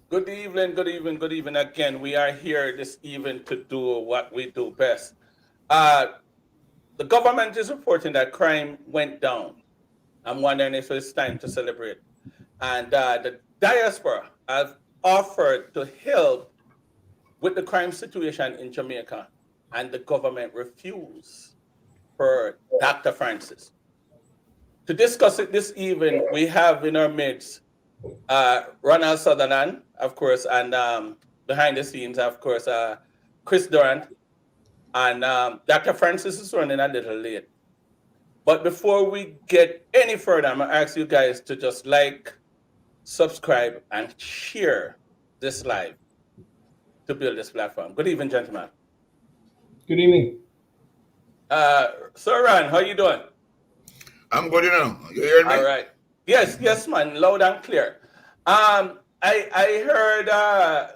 Good evening, good evening, good evening again. We are here this evening to do what we do best. Uh, the government is reporting that crime went down. I'm wondering if it's time to celebrate. And the diaspora has offered to help with the crime situation in Jamaica, and the government refused for Dr. Francis. To discuss it this evening, we have in our midst Ronald Sutherland, of course, and behind the scenes, of course, Chris Durant, and Dr. Francis is running a little late. But before we get any further, I'm gonna ask you guys to just like, subscribe, and share this live to build this platform. Good evening, gentlemen. Good evening. Sir Ron, how you doing? I'm good, You hear me? All right. Yes, man, loud and clear. I heard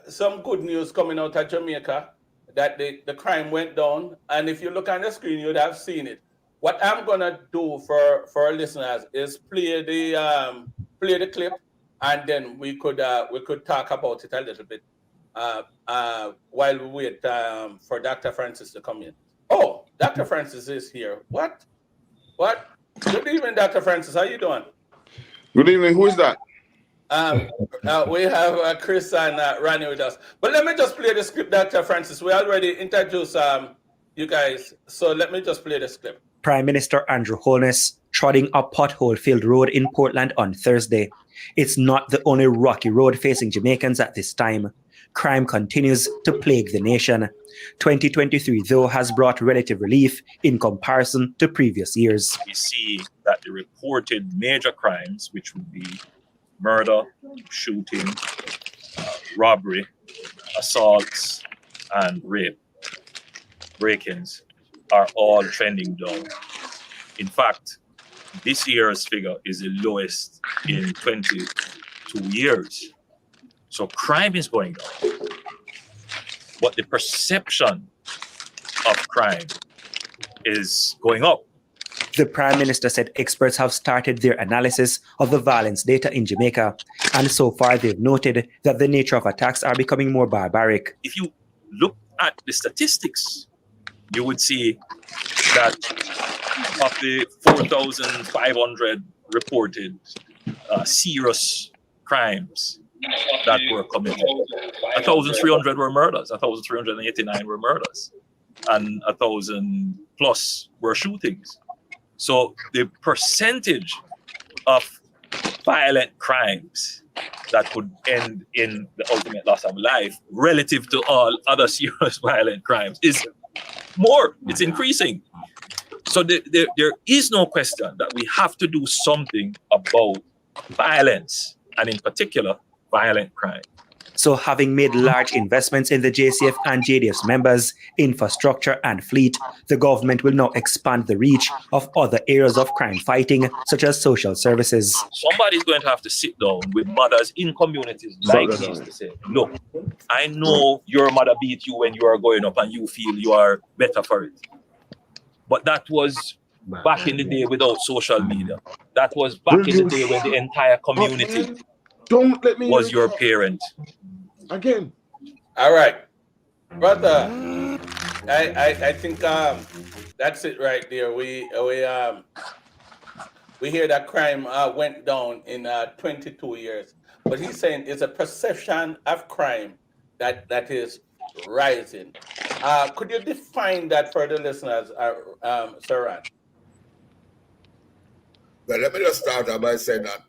some good news coming out of Jamaica that the crime went down, and if you look on the screen, you'd have seen it. What I'm gonna do for our listeners is play the clip, and then we could talk about it a little bit while we wait for Dr. Francis to come in. Oh, Dr. Francis is here. What? Good evening, Dr. Francis. How you doing? Good evening. Who is that? We have Chris and Ronnie with us. But let me just play the script, Dr. Francis. We already introduced you guys, so let me just play the script. Prime Minister Andrew Holness trotting a pothole-filled road in Portland on Thursday. It's not the only rocky road facing Jamaicans at this time. Crime continues to plague the nation. 2023, though, has brought relative relief in comparison to previous years. We see that the reported major crimes, which would be murder, shooting, robbery, assaults, and rape, break-ins, are all trending down. In fact, this year's figure is the lowest in 22 years. So crime is going down. But the perception of crime is going up. The Prime Minister said experts have started their analysis of the violence data in Jamaica, and so far they've noted that the nature of attacks are becoming more barbaric. If you look at the statistics, you would see that of the 4,500 reported serious crimes that were committed, 1,300 were murders, 1,389 were murders, and 1,000 plus were shootings. So the percentage of violent crimes that could end in the ultimate loss of life relative to all other serious violent crimes is more. It's increasing. So there is no question that we have to do something about violence, and in particular, violent crime. So having made large investments in the JCF and JDF's members, infrastructure and fleet, the government will now expand the reach of other areas of crime fighting, such as social services. Somebody's going to have to sit down with mothers in communities like this to say, look, I know your mother beat you when you are growing up and you feel you are better for it. But that was back in the day without social media. That was back in the day when the entire community was your parent. Again. All right, brother. I think that's it right there. We hear that crime went down in 22 years, but he's saying it's a perception of crime that is rising. Could you define that for the listeners, Sir Ron? Well, let me just start out by saying that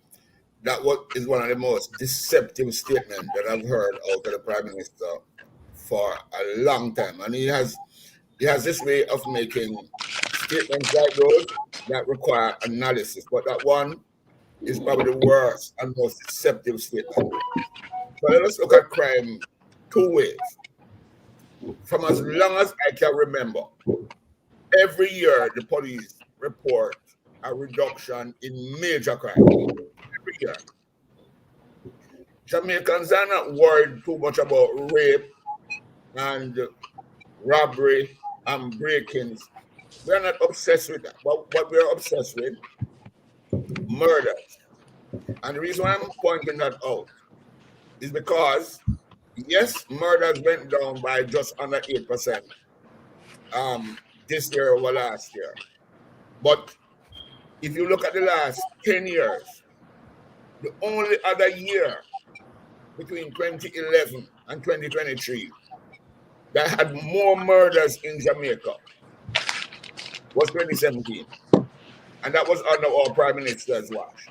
is one of the most deceptive statements that I've heard out of the Prime Minister for a long time. And he has this way of making statements like those that require analysis. But that one is probably the worst and most deceptive statement. So let's look at crime two ways. From as long as I can remember, every year the police report a reduction in major crime. Every year. Jamaicans are not worried too much about rape and robbery and break-ins. We're not obsessed with that. But what we're obsessed with, murders. And the reason why I'm pointing that out is because, yes, murders went down by just under 8% this year over last year. But if you look at the last 10 years, the only other year between 2011 and 2023 that had more murders in Jamaica was 2017. And that was under our Prime Minister's watch.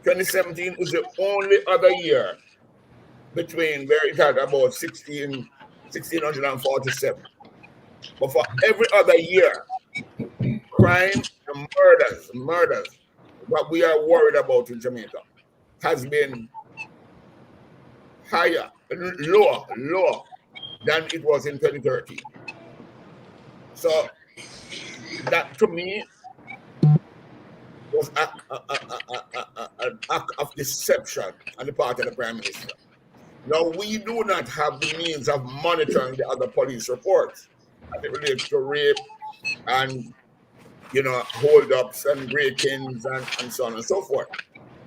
2017 was the only other year between where it had about 1,647. But for every other year, crime and murders, what we are worried about in Jamaica, has been lower than it was in 2013. So that to me was an act of deception on the part of the Prime Minister. Now, we do not have the means of monitoring the other police reports as it relates to rape and, hold-ups and break-ins and so on and so forth.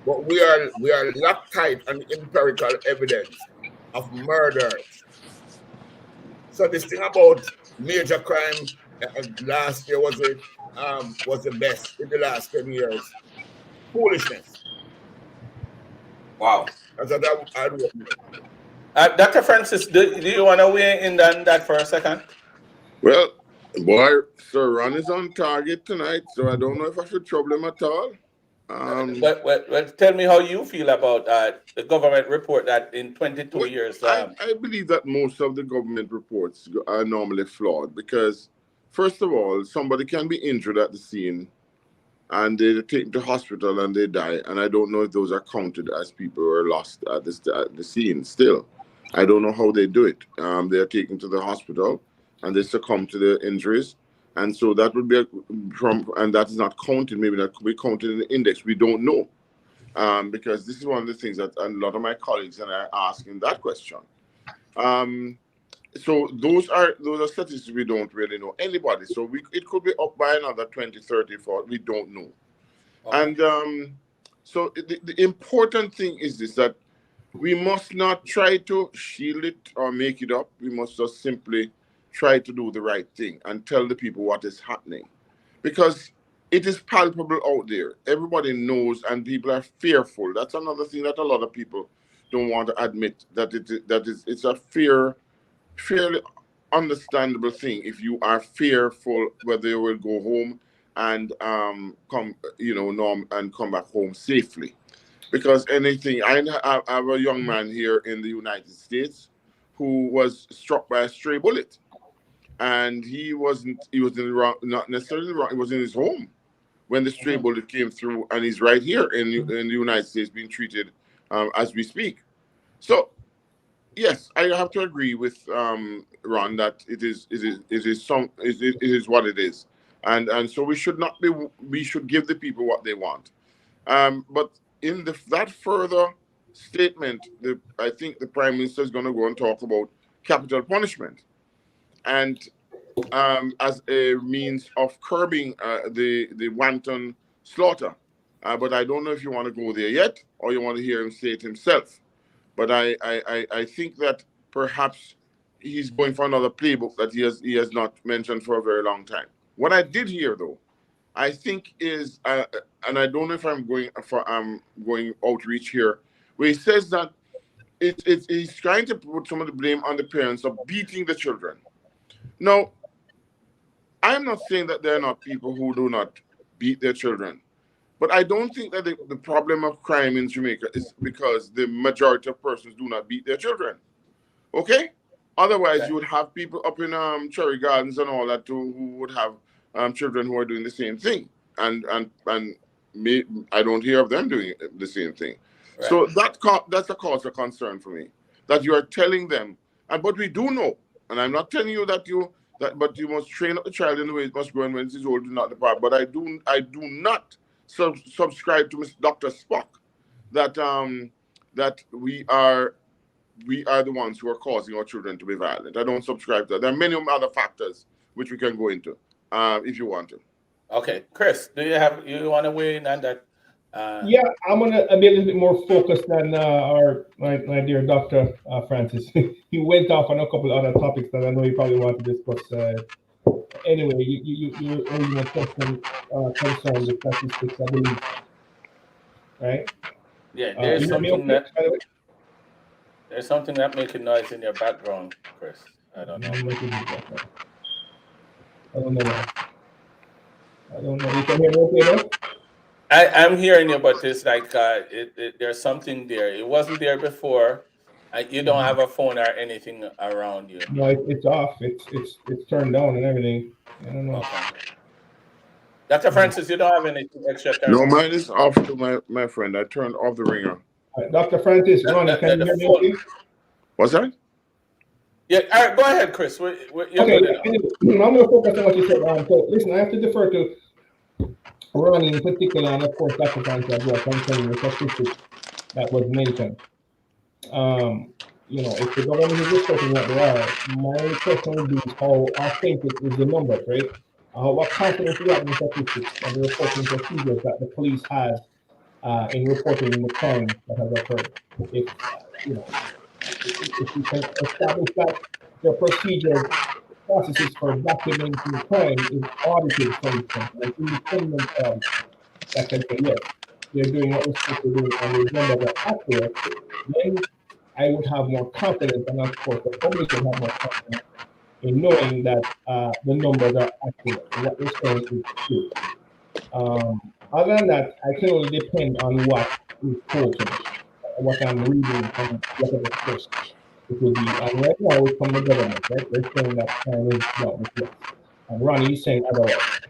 But we are locked tight on empirical evidence of murders. So this thing about major crime last year was the best in the last 10 years. Foolishness. Wow. That's what I do. Dr. Francis, do you want to weigh in on that for a second? Well, boy, Sir Ron is on target tonight, so I don't know if I should trouble him at all. Well, tell me how you feel about the government report that in 22 years. I believe that most of the government reports are normally flawed because, first of all, somebody can be injured at the scene and they take to hospital and they die. And I don't know if those are counted as people who are lost at the scene still. I don't know how they do it. They are taken to the hospital and they succumb to the injuries. And so that would be and that is not counted. Maybe that could be counted in the index. We don't know. Because this is one of the things that a lot of my colleagues and I are asking that question. So those are statistics we don't really know anybody. So it could be up by another 20, 30, 40. We don't know. Okay. And so the important thing is this, that we must not try to shield it or make it up. We must just simply try to do the right thing and tell the people what is happening. Because it is palpable out there. Everybody knows, and people are fearful. That's another thing that a lot of people don't want to admit, that it's a fairly understandable thing if you are fearful whether you will go home and come back home safely. Because anything, I have a young man here in the United States who was struck by a stray bullet, and he was not necessarily wrong. He was in his home when the stray bullet came through, and he's right here in the United States being treated as we speak. So, yes, I have to agree with Ron that it is what it is, and so we should give the people what they want. But in that further statement, I think the Prime Minister is going to go and talk about capital punishment, and as a means of curbing the wanton slaughter. But I don't know if you want to go there yet, or you want to hear him say it himself. But I think that perhaps he's going for another playbook that he has not mentioned for a very long time. What I did hear, though, I think is, and I don't know if I'm going outreach here, where he says that he's trying to put some of the blame on the parents of beating the children. Now, I'm not saying that there are not people who do not beat their children, but I don't think that the problem of crime in Jamaica is because the majority of persons do not beat their children. Okay? Otherwise, you would have people up in Cherry Gardens and all that who would have children who are doing the same thing, and I don't hear of them doing the same thing. Right. So that's a cause of concern for me, that you are telling them, but we do know, and I'm not telling you but you must train up the child in the way it must go, and when it is old, do not depart. But I do not subscribe to Dr. Spock that we are the ones who are causing our children to be violent. I don't subscribe to that. There are many other factors which we can go into if you want to. Okay, Chris, do you want to weigh in on that Yeah, I'm gonna be a little bit more focused than my dear Dr. Francis. He went off on a couple other topics that I know you probably want to discuss. Anyway, you raising a question concern the statistics, I believe, right? Yeah, You hear me okay, by the way? there's something that making noise in your background, Chris. I don't know. I don't know why. I don't know. You can hear me okay now? I'm hearing you, but it's like there's something there. It wasn't there before. You don't have a phone or anything around you. No, it's off. It's turned down and everything. I don't know. Okay. Dr. Francis, you don't have anything extra? No, mine is off to my friend. I turned off the ringer. Dr. Francis, Ronnie, can you hear me okay? What's that? Yeah, all right, go ahead, Chris. You're Okay, good enough. I'm going to focus on what you said. So, listen, I have to defer to Ronnie in particular, and of course, Dr. Francis as well, concerning the statistics that was mentioned. If the government is discussing what they are, my question would be how authentic is the numbers, right? What confidence you have in the statistics and the reporting procedures that the police has in reporting the crime that has occurred. If you can establish that the procedures, processes for documenting crime is audited, for instance, an independent audit that can say, yes, they're doing what they're supposed to do and the numbers are accurate, then I would have more confidence, and of course, the public would have more confidence in knowing that the numbers are accurate and what they're saying is true. Other than that, I can only depend on what is told to me, what I'm reading from whatever source it will be. And right now, it's from the government, right? They're saying that crime is down, yes. And Ronnie is saying otherwise.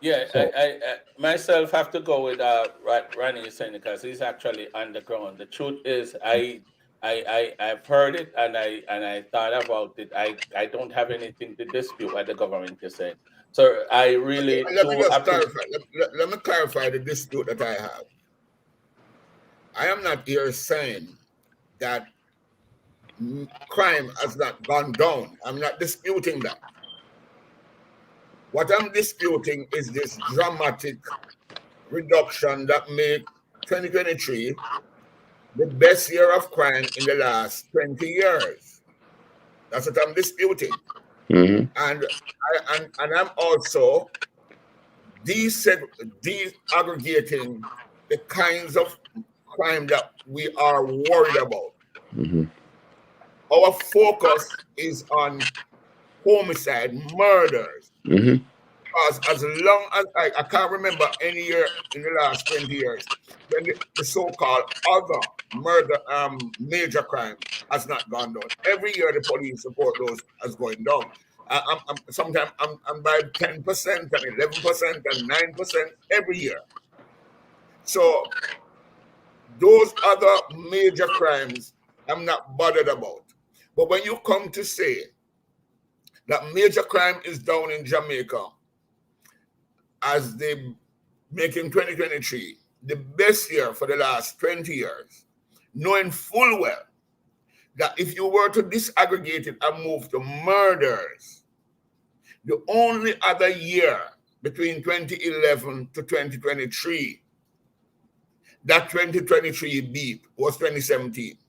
Yeah, So, I myself have to go with Ronnie saying because he's actually on the ground. The truth is, I've heard it and I thought about it. I don't have anything to dispute what the government is saying. So I really Let me do just appreciate. clarify. Let me clarify the dispute that I have. I am not here saying that crime has not gone down. I'm not disputing that. What I'm disputing is this dramatic reduction that made 2023 the best year of crime in the last 20 years. That's what I'm disputing. Mm-hmm. And I'm also disaggregating the kinds of crime that we are worried about. Mm-hmm. Our focus is on homicide, murders. Mm-hmm. Because as long as I can't remember any year in the last 20 years when the so-called other murder major crime has not gone down. Every year the police report those as going down. Sometimes I'm by 10% and 11% and 9% every year. So those other major crimes I'm not bothered about. But when you come to say that major crime is down in Jamaica, as they making 2023 the best year for the last 20 years, knowing full well that if you were to disaggregate it and move to murders, the only other year between 2011 to 2023 that 2023 beat was 2017.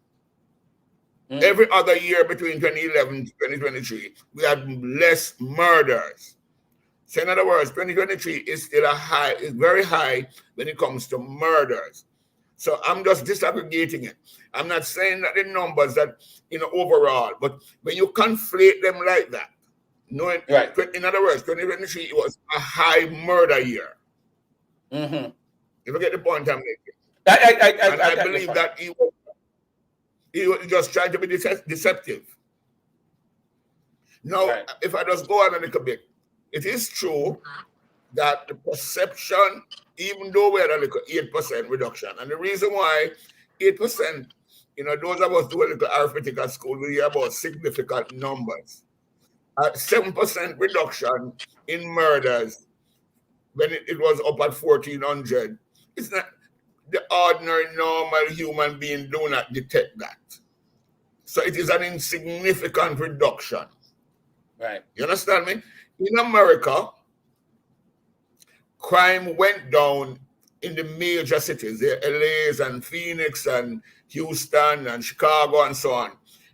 Every other year between 2011 to 2023, we had less murders. So in other words, 2023 is still is very high when it comes to murders. So I'm just disaggregating it. I'm not saying that the numbers that, overall, but when you conflate them like that, knowing, right. In other words, 2023 was a high murder year. Mm-hmm. You get the point I'm making? I believe that he was just trying to be deceptive. Now, right. If I just go on a little bit, it is true that the perception, even though we had a little 8% reduction, and the reason why 8%, those of us do a little arithmetic at school, we hear about significant numbers. 7% reduction in murders when it was up at 1,400. It's not the ordinary, normal human being do not detect that. So it is an insignificant reduction. Right. You understand me? In America, crime went down in the major cities, the LA's and Phoenix and Houston and Chicago and so on.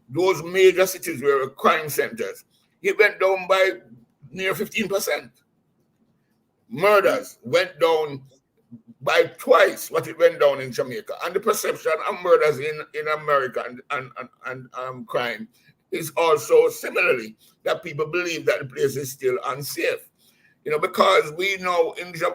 Those major cities were crime centers. It went down by near 15%. Murders went down by twice what it went down in Jamaica. And the perception of murders in America and crime is also similarly that people believe that the place is still unsafe. You know, because we know,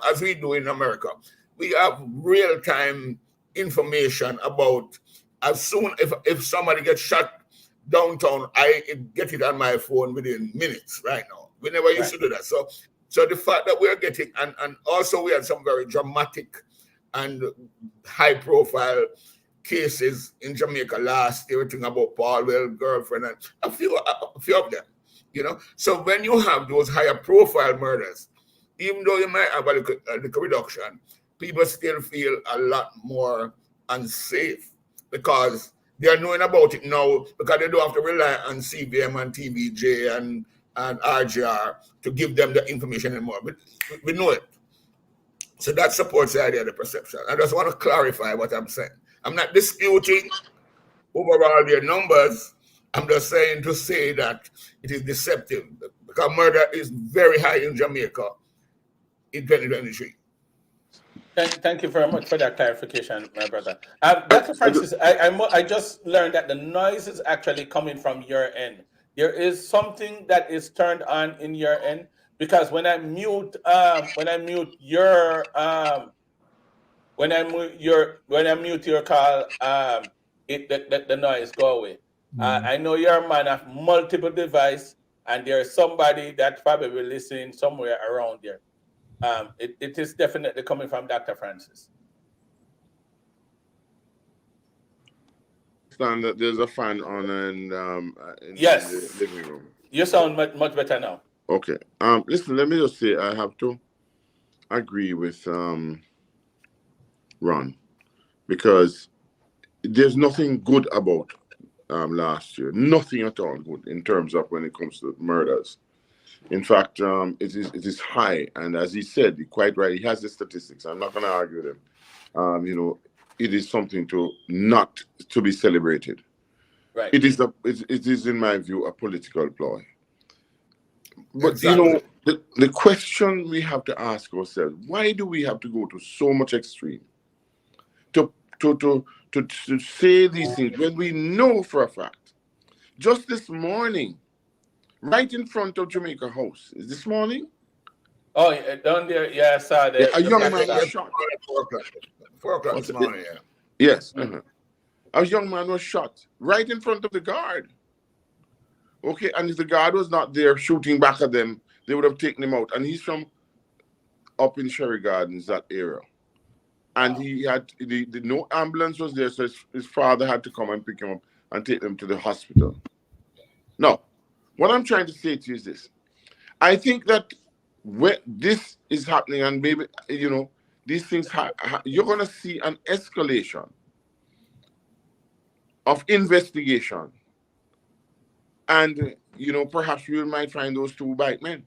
as we do in America, we have real-time information about as soon if somebody gets shot downtown, I get it on my phone within minutes right now. We never used to do that. So the fact that we're getting, and also we had some very dramatic and high-profile cases in Jamaica last year, everything about Paul Well, girlfriend, and a few of them, you know. So when you have those higher profile murders, even though you might have a little reduction, people still feel a lot more unsafe because they are knowing about it now because they don't have to rely on CBM and TVJ and RGR to give them the information anymore. But we know it. So that supports the idea of the perception. I just want to clarify what I'm saying. I'm not disputing overall their numbers. I'm just saying to say that it is deceptive because murder is very high in Jamaica in 2023. Thank you very much for that clarification, my brother. Dr. Francis, I just learned that the noise is actually coming from your end. There is something that is turned on in your end because when I mute your call, the noise go away. I know you're a man of multiple devices, and there's somebody that's probably listening somewhere around there. It is definitely coming from Dr. Francis. Understand that there's a fan on in Yes. the living room. You sound much better now. Okay. Listen, let me just say I have to agree with Ron because there's nothing good about last year. Nothing at all good in terms of when it comes to murders. In fact, it is high, and as he said, quite right, he has the statistics. I'm not going to argue them. You know, it is something not to be celebrated. Right. It is in my view a political ploy. But Exactly. you know, the question we have to ask ourselves: why do we have to go to so much extreme to say these things when we know for a fact? Just this morning, right in front of Jamaica House, is this morning? Oh, down there, yeah, I saw that. A young man was shot. 4 o'clock this morning, yeah. Yes. A young man was shot right in front of the guard. Okay, and if the guard was not there shooting back at them, they would have taken him out. And he's from up in Sherry Gardens, that area. And he had no ambulance was there, so his father had to come and pick him up and take him to the hospital. Now, what I'm trying to say to you is this. I think that when this is happening, and maybe, you know, these things, you're going to see an escalation of investigation. And, you know, perhaps you might find those 2 white men.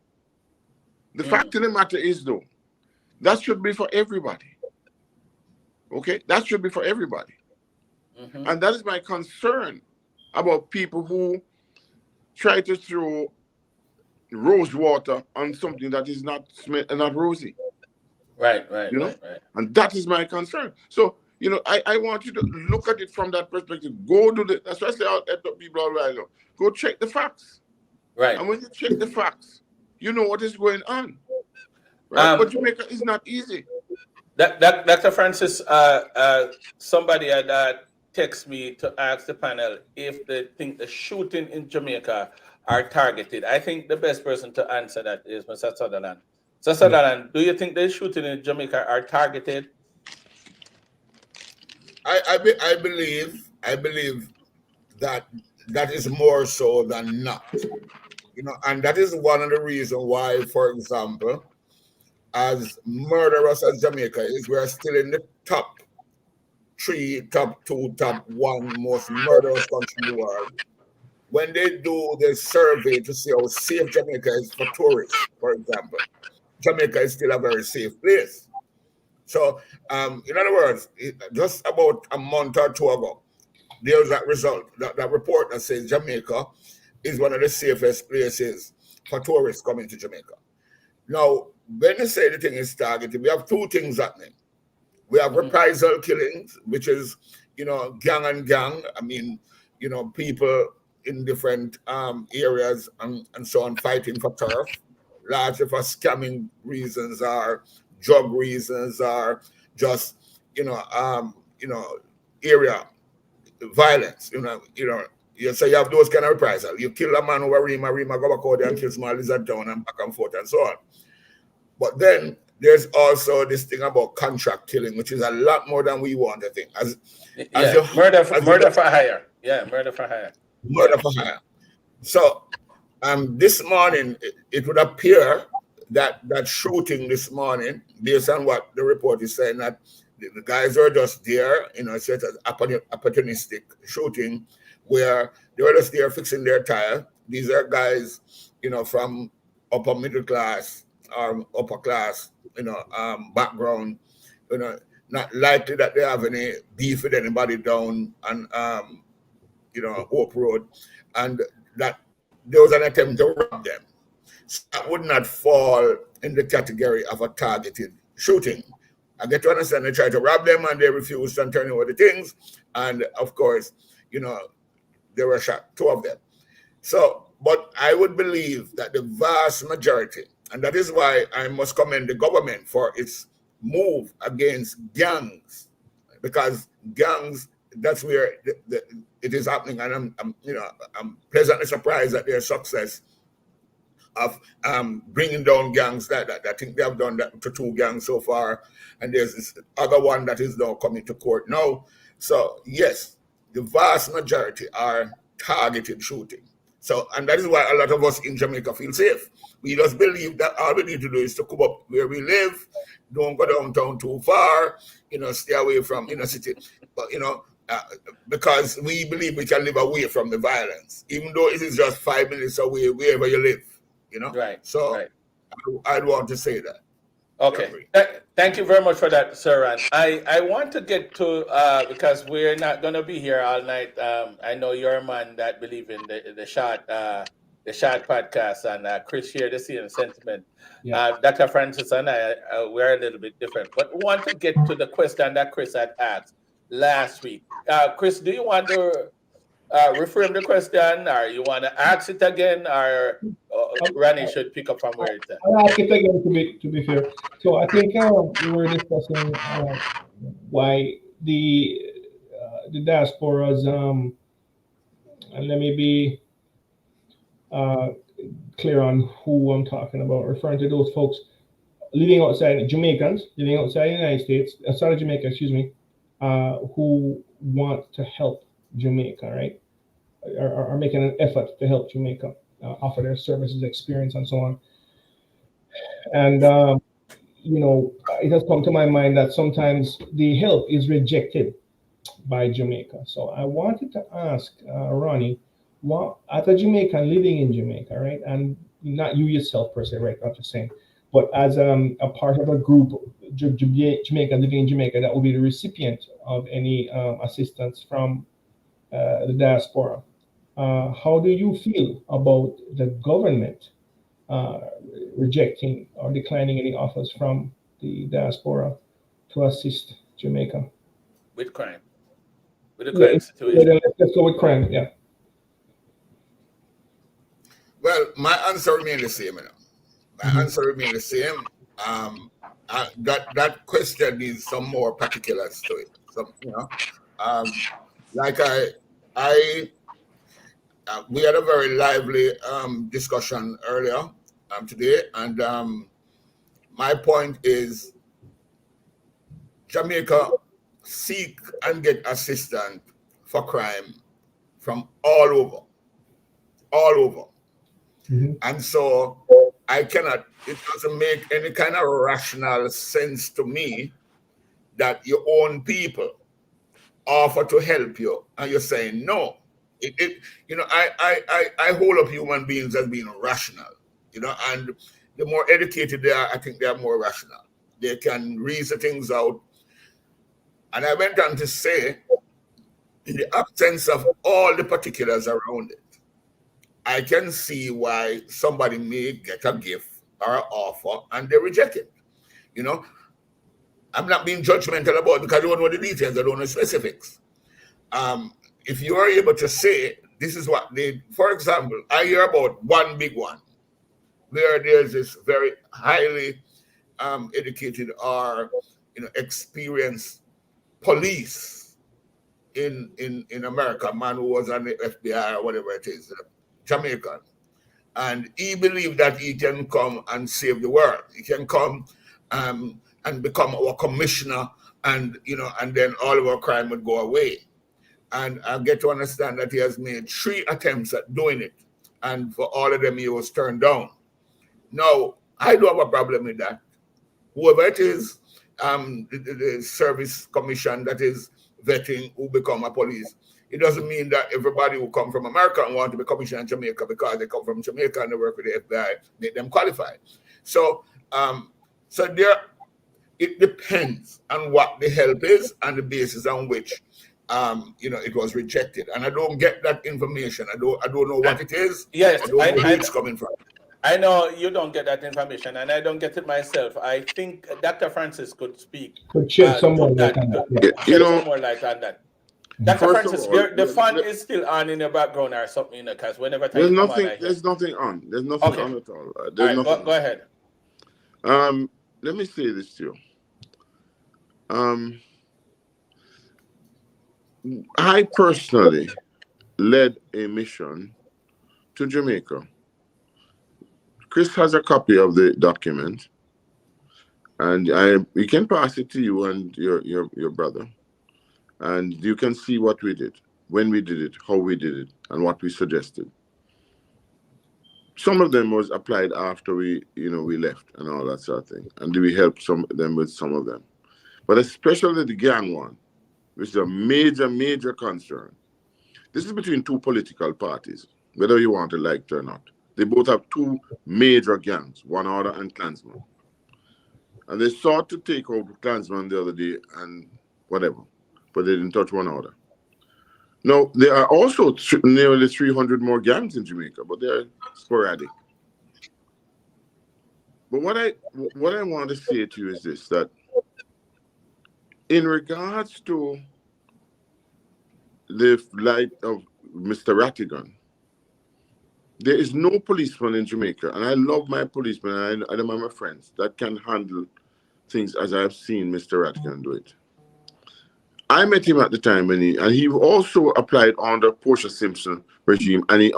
The fact of the matter is, though, that should be for everybody. Okay? That should be for everybody. And that is my concern about people who try to throw rose water on something that is not rosy. Right. You know? Right. And that is my concern. So, you know, I want you to look at it from that perspective. Go do that's why I say I'll let people all right now. Go check the facts. Right. And when you check the facts, you know what is going on. Right? But Jamaica is not easy. Dr. Francis, somebody had text me to ask the panel if they think the shooting in Jamaica are targeted. I think the best person to answer that is Mr. Sutherland. Mr. Sutherland, do you think the shooting in Jamaica are targeted? I believe that is more so than not. You know, and that is one of the reasons why, for example, as murderous as Jamaica is, we are still in the top 3, top 2, top 1 most murderous country in the world. When they do the survey to see how safe Jamaica is for tourists, for example, Jamaica is still a very safe place. So, in other words, just about a month or two ago, there was that result, that report that says Jamaica is one of the safest places for tourists coming to Jamaica. Now, when you say the thing is targeted, we have two things happening. We have reprisal killings, which is, gang and gang. I mean, people in different areas and so on fighting for turf, largely for scamming reasons or drug reasons or just, area violence. So you have those kind of reprisal. You kill a man over Rima go back out there and kill small lizard town and back and forth and so on. But then there's also this thing about contract killing, which is a lot more than we want, I think. Murder for hire. Yeah, murder for hire. Murder for hire. So this morning, it would appear that shooting this morning, based on what the report is saying, that the guys are just there, it's just an opportunistic shooting where they were just there fixing their tire. These are guys, from upper middle class or upper class, background, not likely that they have any beef with anybody down on, Hope Road, and that there was an attempt to rob them. So that would not fall in the category of a targeted shooting. I get to understand they tried to rob them and they refused and turn over the things. And of course, they were shot, two of them. So, but I would believe that the vast majority, and that is why I must commend the government for its move against gangs, because gangs, that's where it is happening. And I'm pleasantly surprised at their success of bringing down gangs that I think they have done that to 2 gangs so far, and there's this other one that is now coming to court now. So yes, the vast majority are targeted shooting. So, and that is why a lot of us in Jamaica feel safe. We just believe that all we need to do is to come up where we live, don't go downtown too far, stay away from inner city, but because we believe we can live away from the violence, even though it is just 5 minutes away wherever you live. Right. So right. I'd want to say that. Okay. Thank you very much for that, sir. And I want to get to, because we're not going to be here all night. I know you're a man that believe in the shot podcast, and Chris shared the same sentiment. Yeah. Dr. Francis and I, we're a little bit different, but want to get to the question that Chris had asked last week. Chris, do you want to reframe the question, or you want to ask it again, or Ronnie should pick up from where it's at? I'll ask it again to be fair. So I think we were discussing why the diasporas, and let me be clear on who I'm talking about, referring to those folks living outside, Jamaicans living outside the United States, outside of Jamaica, who want to help Jamaica, right? Are making an effort to help Jamaica, offer their services, experience, and so on. And it has come to my mind that sometimes the help is rejected by Jamaica. So I wanted to ask Ronnie, as a Jamaican living in Jamaica, right, and not you yourself per se, right, not just saying, but as a part of a group, Jamaica living in Jamaica, that will be the recipient of any assistance from the diaspora. How do you feel about the government rejecting or declining any offers from the diaspora to assist Jamaica? With crime. With the crime situation. Let's go with crime, yeah. Well, my answer remains the same. My answer remains the same. That question needs some more particulars to it. Like we had a very lively discussion earlier today, and my point is Jamaica seek and get assistance for crime from all over. Mm-hmm. And so it doesn't make any kind of rational sense to me that your own people offer to help you and you're saying no. I hold up human beings as being rational, and the more educated they are, I think they are more rational. they can reason things out. And I went on to say, in the absence of all the particulars around it, I can see why somebody may get a gift or an offer and they reject it. You know, I'm not being judgmental about it because I don't know the details, I don't know the specifics. If you are able to say, this is what they, for example, I hear about one big one where there's this very highly educated or experienced police in America, a man who was on the FBI or whatever it is, Jamaican. And he believed that he can come and save the world. He can come and become our commissioner, and and then all of our crime would go away. And I get to understand that he has made 3 attempts at doing it, and for all of them he was turned down. Now, I don't have a problem with that. Whoever it is, the service commission that is vetting who become a police, it doesn't mean that everybody who come from America and want to be commissioner in Jamaica because they come from Jamaica and they work with the FBI, make them qualified. So, it depends on what the help is and the basis on which it was rejected. And I don't get that information. I don't know what it is. Yes, I don't know where it's coming from. I know you don't get that information, and I don't get it myself. I think Dr. Francis could speak. Could shed some more light on that. Yeah. Shed some more light on that. Dr. First Francis, of all, the fan is still on in the background or something, because whenever there's nothing on. There's nothing on at all. There's all right, go ahead. Let me say this to you. I personally led a mission to Jamaica. Chris has a copy of the document, and we can pass it to you and your brother, and you can see what we did, when we did it, how we did it, and what we suggested. Some of them was applied after we left and all that sort of thing, and we helped them with some of them, but especially the gang one, which is a major concern. This is between 2 political parties, whether you want to like it or not. They both have 2 major gangs, One Order and Klansman. And they sought to take out Klansman the other day and whatever, but they didn't touch One Order. Now, there are also nearly 300 more gangs in Jamaica, but they're sporadic. But what I want to say to you is this, that in regards to the light of Mr. Rattigan, there is no policeman in Jamaica, and I love my policemen, and I admire my friends, that can handle things as I've seen Mr. Rattigan do it. I met him at the time, and he also applied under Portia Simpson regime, and he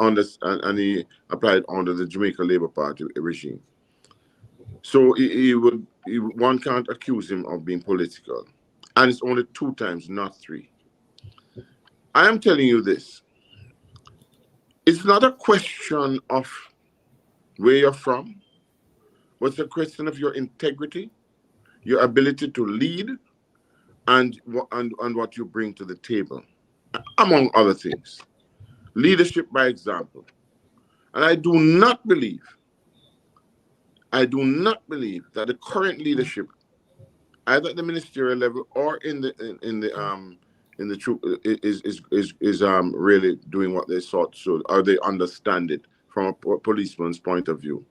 applied under the Jamaica Labour Party regime. So one can't accuse him of being political, and it's only 2 times, not 3. I am telling you this. It's not a question of where you're from, but it's a question of your integrity, your ability to lead, and what you bring to the table, among other things. Leadership by example. And I do not believe that the current leadership, either at the ministerial level or in the troop, is really doing what they sought to, or they understand it from a policeman's point of view.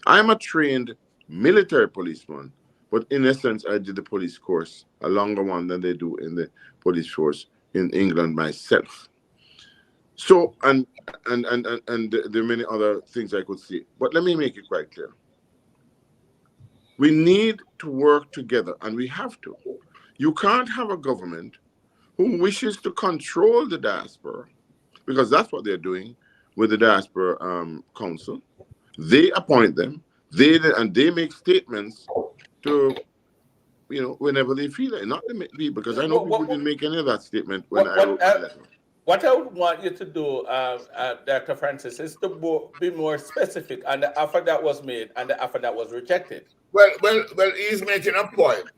I'm a trained military policeman, but in essence, I did the police course, a longer one than they do in the police force in England myself. So, and there are many other things I could say, but let me make it quite clear. We need to work together, and we have to. You can't have a government who wishes to control the diaspora, because that's what they're doing with the Diaspora Council. They appoint them, they make statements to, whenever they feel it. Not me, because I know people didn't make any of that statement when I wrote my letter. What I would want you to do, Dr. Francis, is to be more specific on the offer that was made and the offer that was rejected. Well, he's making a point.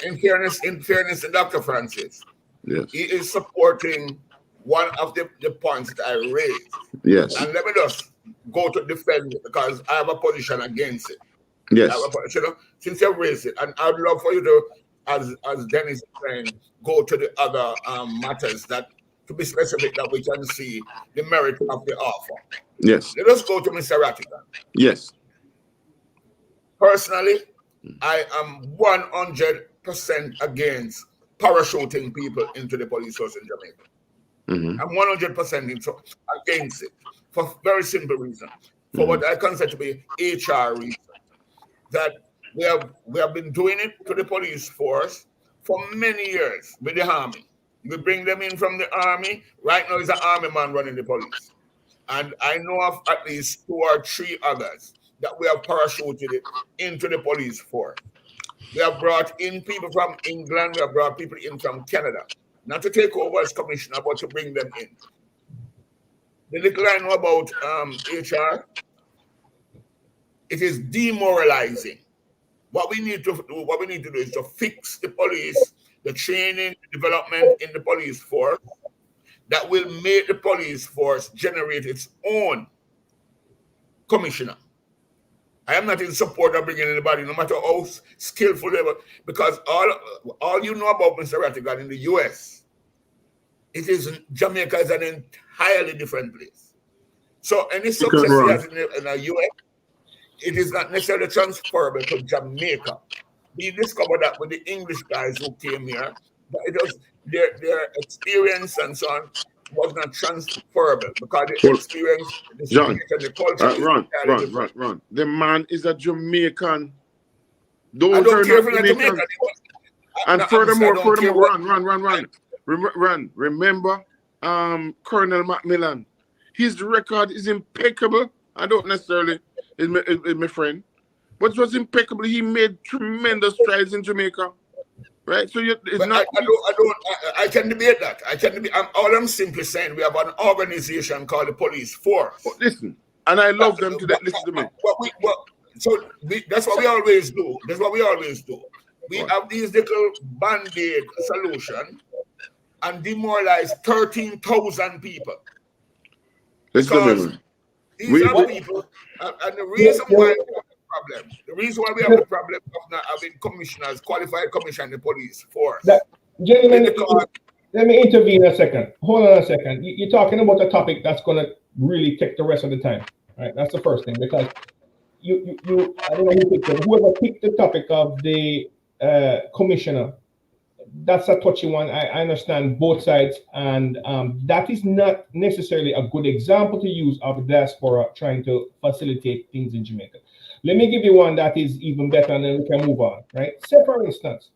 In fairness to Dr. Francis, yes, he is supporting one of the points that I raised. Yes. And let me just go to defend it, because I have a position against it. Yes. Since you've raised it, and I'd love for you to, as Dennis is saying, go to the other matters that, to be specific, that we can see the merit of the offer. Yes. Let us go to Mr. Rattigan. Yes. Personally, I am 100% against parachuting people into the police force in Jamaica. I'm 100% against it for a very simple reason. For what I consider to be HR reason. That we have been doing it to the police force for many years with the army. We bring them in from the army. Right now, it's an army man running the police. And I know of at least 2 or 3 others that we have parachuted it into the police force. We have brought in people from England. We have brought people in from Canada. Not to take over as commissioner, but to bring them in. The little I know about HR, it is demoralizing. What we need to do is to fix the police, the training, the development in the police force that will make the police force generate its own commissioner. I am not in support of bringing anybody, no matter how skillful they were, because all you know about Mr. Rattigan in the US, Jamaica is an entirely different place. So any success he has in the US, it is not necessarily transferable to Jamaica. We discovered that with the English guys who came here, that it was their experience and so on was not transferable because the experience, the John, the culture run. The man is a Jamaican. I don't care if he's a Jamaican. And furthermore, run. Remember, Colonel Macmillan, his record is impeccable. I don't necessarily is my friend, but it was impeccable. He made tremendous strides in Jamaica, right? So I can debate that. All I'm simply saying, we have an organization called the police force. But listen, and I love them to that. Listen to me. That's what we always do. We have these little band-aid solution and demoralize 13,000 people. Listen to me. These are people, and the reason why we have the problem of not having commissioners, qualified commissioner in the police force. Gentlemen, let me intervene a second. Hold on a second. You're talking about a topic that's going to really take the rest of the time, right? That's the first thing, because you I don't know who picked it. Whoever picked the topic of the commissioner, that's a touchy one. I understand both sides, and that is not necessarily a good example to use of diaspora trying to facilitate things in Jamaica. Let me give you one that is even better, and then we can move on, right? Say, for instance,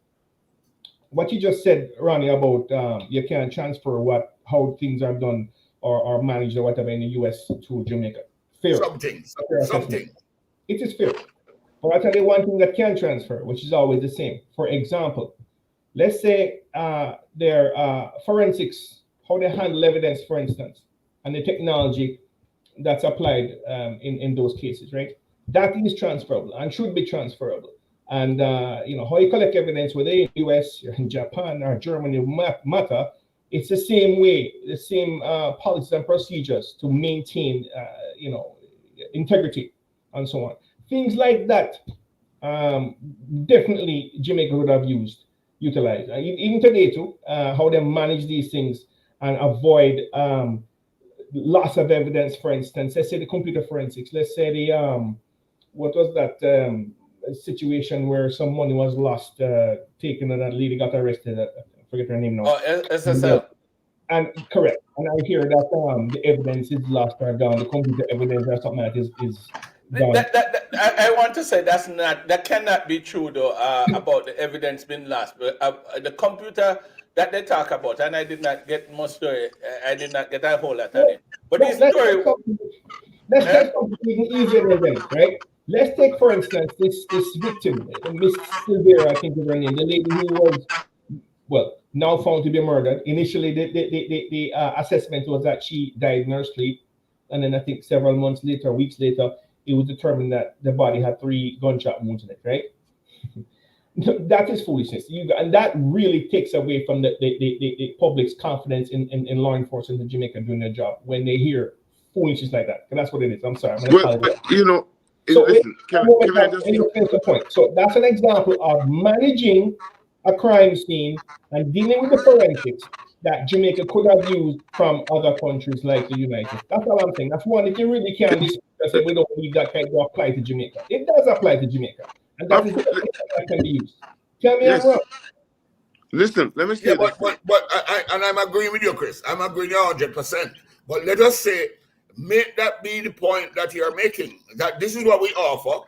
what you just said, Ronnie, about you can't transfer how things are done or managed or whatever in the US to Jamaica. Fair. Something. It is fair. But I'll tell you one thing that can transfer, which is always the same. For example, let's say their forensics, how they handle evidence, for instance, and the technology that's applied in those cases, right? That is transferable and should be transferable. And how you collect evidence, whether in the US or in Japan or Germany matter, it's the same way, the same policies and procedures to maintain, integrity and so on. Things like that, definitely Jamaica would have utilized. Even today too, how they manage these things and avoid loss of evidence, for instance. Let's say the computer forensics. Let's say the what was that situation where some money was lost, taken, and that lady got arrested. I forget her name now. Oh, SSL. And correct. And I hear that the evidence is lost or gone. The computer evidence or something like that is gone. I want to say that cannot be true though about the evidence being lost. But the computer that they talk about, and I did not get much story. I did not get a whole lot of it. But this story. Let's take something easier than that, right? Let's take, for instance, this victim, Miss Silvera, I think is her name, the lady who was, now found to be murdered. Initially, the assessment was that she died in her sleep. And then I think several months later, weeks later, it was determined that the body had 3 gunshot wounds in it, right? That is foolishness. And that really takes away from the public's confidence in law enforcement in Jamaica doing their job when they hear foolishness like that. And that's what it is. I'm sorry. Listen, can I just... The point. So that's an example of managing a crime scene and dealing with the forensics that Jamaica could have used from other countries like the United States. That's all I'm saying. That's one that you really can't dispute and say we don't believe that can go apply to Jamaica. It does apply to Jamaica. And that is that can be used. Tell me I'm wrong. Listen, let me say this. But I'm agreeing with you, Chris. I'm agreeing 100%. But let us say, make that be the point that you're making, that this is what we offer.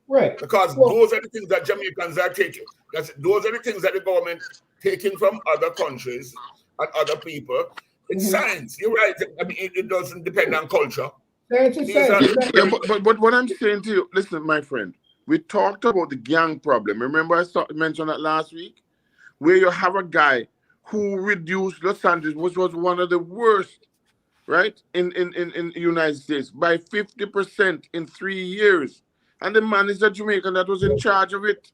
Right. Because those are the things that Jamaicans are taking. Those are the things that the government taking from other countries and other people. It's science. You're right. I mean, it doesn't depend on culture. Science is science. But what I'm saying to you, listen, my friend, we talked about the gang problem. Remember I mentioned that last week? Where you have a guy who reduced Los Angeles, which was one of the worst, right, in the United States, by 50% in 3 years. And the man is a Jamaican that was in charge of it,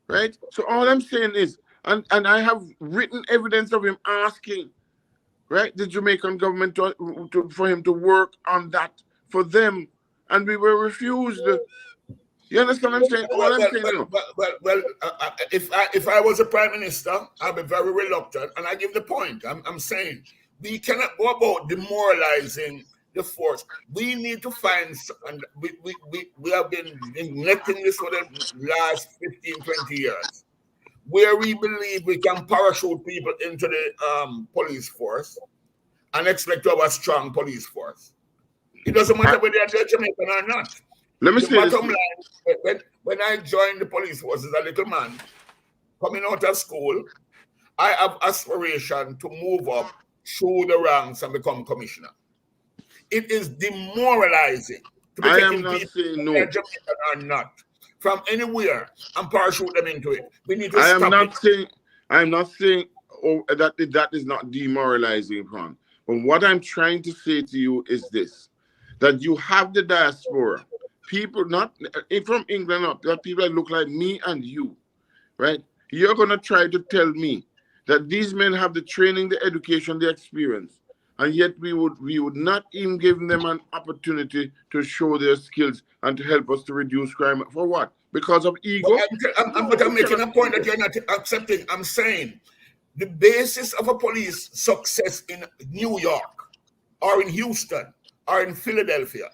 right? So all I'm saying is, and I have written evidence of him asking, right, the Jamaican government for him to work on that for them, and we were refused. You understand what I'm saying? If I was a prime minister, I'd be very reluctant, and I give the point. I'm saying we cannot go about demoralizing the force. We need to find, and we have been neglecting this for the last 15, 20 years, where we believe we can parachute people into the police force and expect to have a strong police force. It doesn't matter whether they're Jamaican or not. Let me say this. When I joined the police force as a little man, coming out of school, I have aspiration to move up through the ranks and become commissioner. It is demoralizing to be taking people whether Jamaican or not from anywhere and parachute them into it. We need to stop it. I'm not saying that is not demoralizing, Ron. But what I'm trying to say to you is this, that you have the diaspora, people not from England up, that people that look like me and you, right? You're going to try to tell me that these men have the training, the education, the experience, and yet we would not even give them an opportunity to show their skills and to help us to reduce crime. For what? Because of ego? But I'm making a point that you're not accepting. I'm saying the basis of a police success in New York or in Houston or in Philadelphia,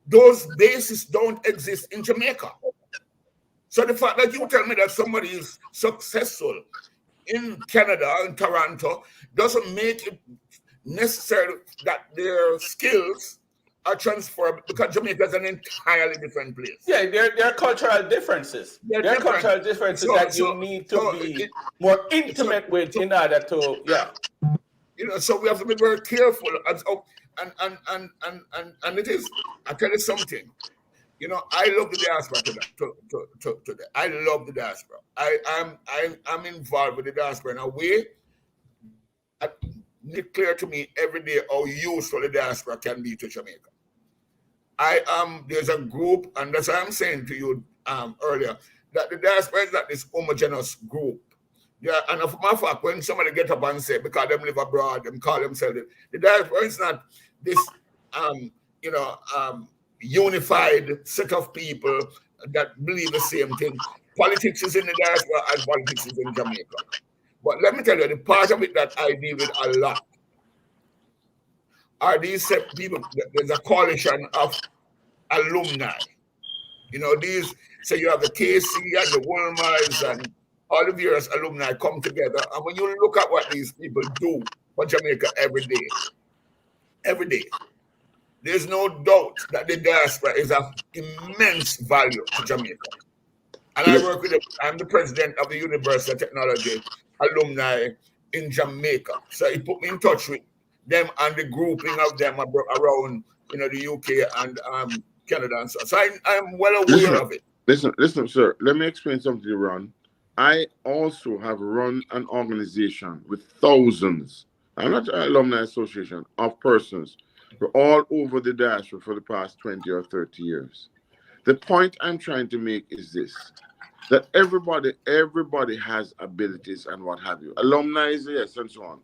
those bases don't exist in Jamaica. So the fact that you tell me that somebody is successful in Canada, in Toronto, doesn't make it necessary that their skills are transferred, because Jamaica is an entirely different place. Yeah, there are cultural differences. There are cultural differences that you need to be more intimate with in order to, You know, so we have to be very careful. And it is, I tell you something, you know, I love the diaspora today. I love the diaspora. I'm involved with the diaspora in a way that makes clear to me every day how useful the diaspora can be to Jamaica. There's a group, and that's what I'm saying to you earlier, that the diaspora is not this homogeneous group. Yeah, and of my fact, when somebody get up and say, because them live abroad, them call themselves, the diaspora is not this, unified set of people that believe the same thing. Politics is in the diaspora as politics is in Jamaica. But let me tell you, the part of it that I deal with a lot are these people. There's a coalition of alumni. You know, these, so you have the KC and the Wolmers and all the various alumni come together. And when you look at what these people do for Jamaica every day, there's no doubt that the diaspora is of immense value to Jamaica. And I work with them. I'm the president of the University of Technology alumni in Jamaica. So he put me in touch with them and the grouping of them around, the UK and Canada and so on. So I'm well aware of it. Listen, sir. Let me explain something to you, Ron. I also have run an organization with thousands, I'm not an alumni association, of persons all over the diaspora for the past 20 or 30 years. The point I'm trying to make is this, that everybody has abilities and what have you. Alumni, yes, and so on.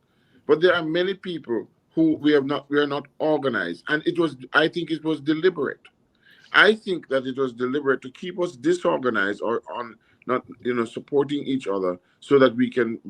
But there are many people who we are not organized. And I think it was deliberate. I think that it was deliberate to keep us disorganized or on not supporting each other so that we can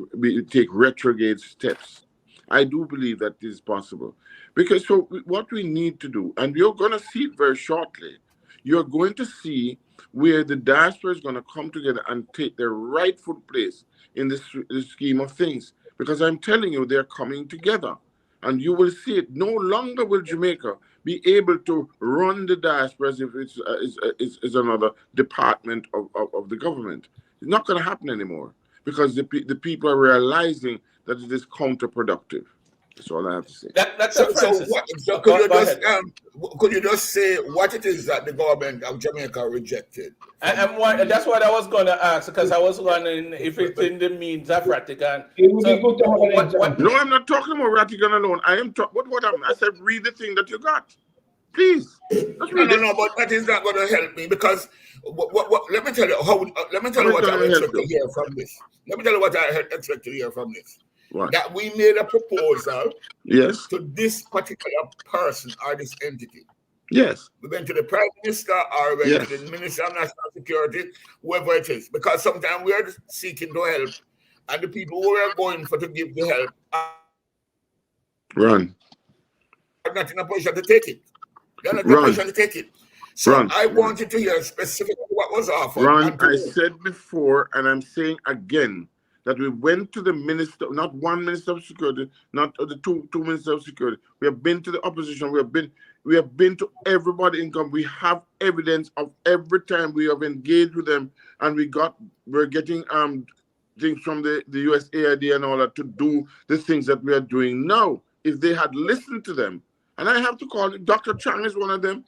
take retrograde steps. I do believe that this is possible because what we need to do, and you're going to see it very shortly. You're going to see where the diaspora is going to come together and take their rightful place in this scheme of things. Because I'm telling you, they're coming together. And you will see it. No longer will Jamaica be able to run the diaspora as if it's another department of the government. It's not going to happen anymore because the people are realizing that it is counterproductive. That's all I have to say. Could you just say what it is that the government of Jamaica rejected? And that's what I was going to ask, because I was wondering if it's in the means of Ratigan. No, I'm not talking about Ratigan alone. I am talking. What happened? I said, read the thing that you got, please. No, but that is not going to help me because let me tell you what I expect to hear from this. Let me tell you what I expect to hear from this. What? That we made a proposal yes, to this particular person or this entity. Yes. We went to the Prime Minister or we went to the Minister of National Security, whoever it is. Because sometimes we are seeking to help and the people who are going for to give the help are not in a position to take it. They're not in a position to take it. So I wanted to hear specifically what was offered. I said before, and I'm saying again, that we went to the minister, not one minister of security, not the two ministers of security. We have been to the opposition. We have been to everybody in government. We have evidence of every time we have engaged with them, and we're getting things from the USAID and all that to do the things that we are doing now. If they had listened to them, and I have to call it, Dr. Chang is one of them,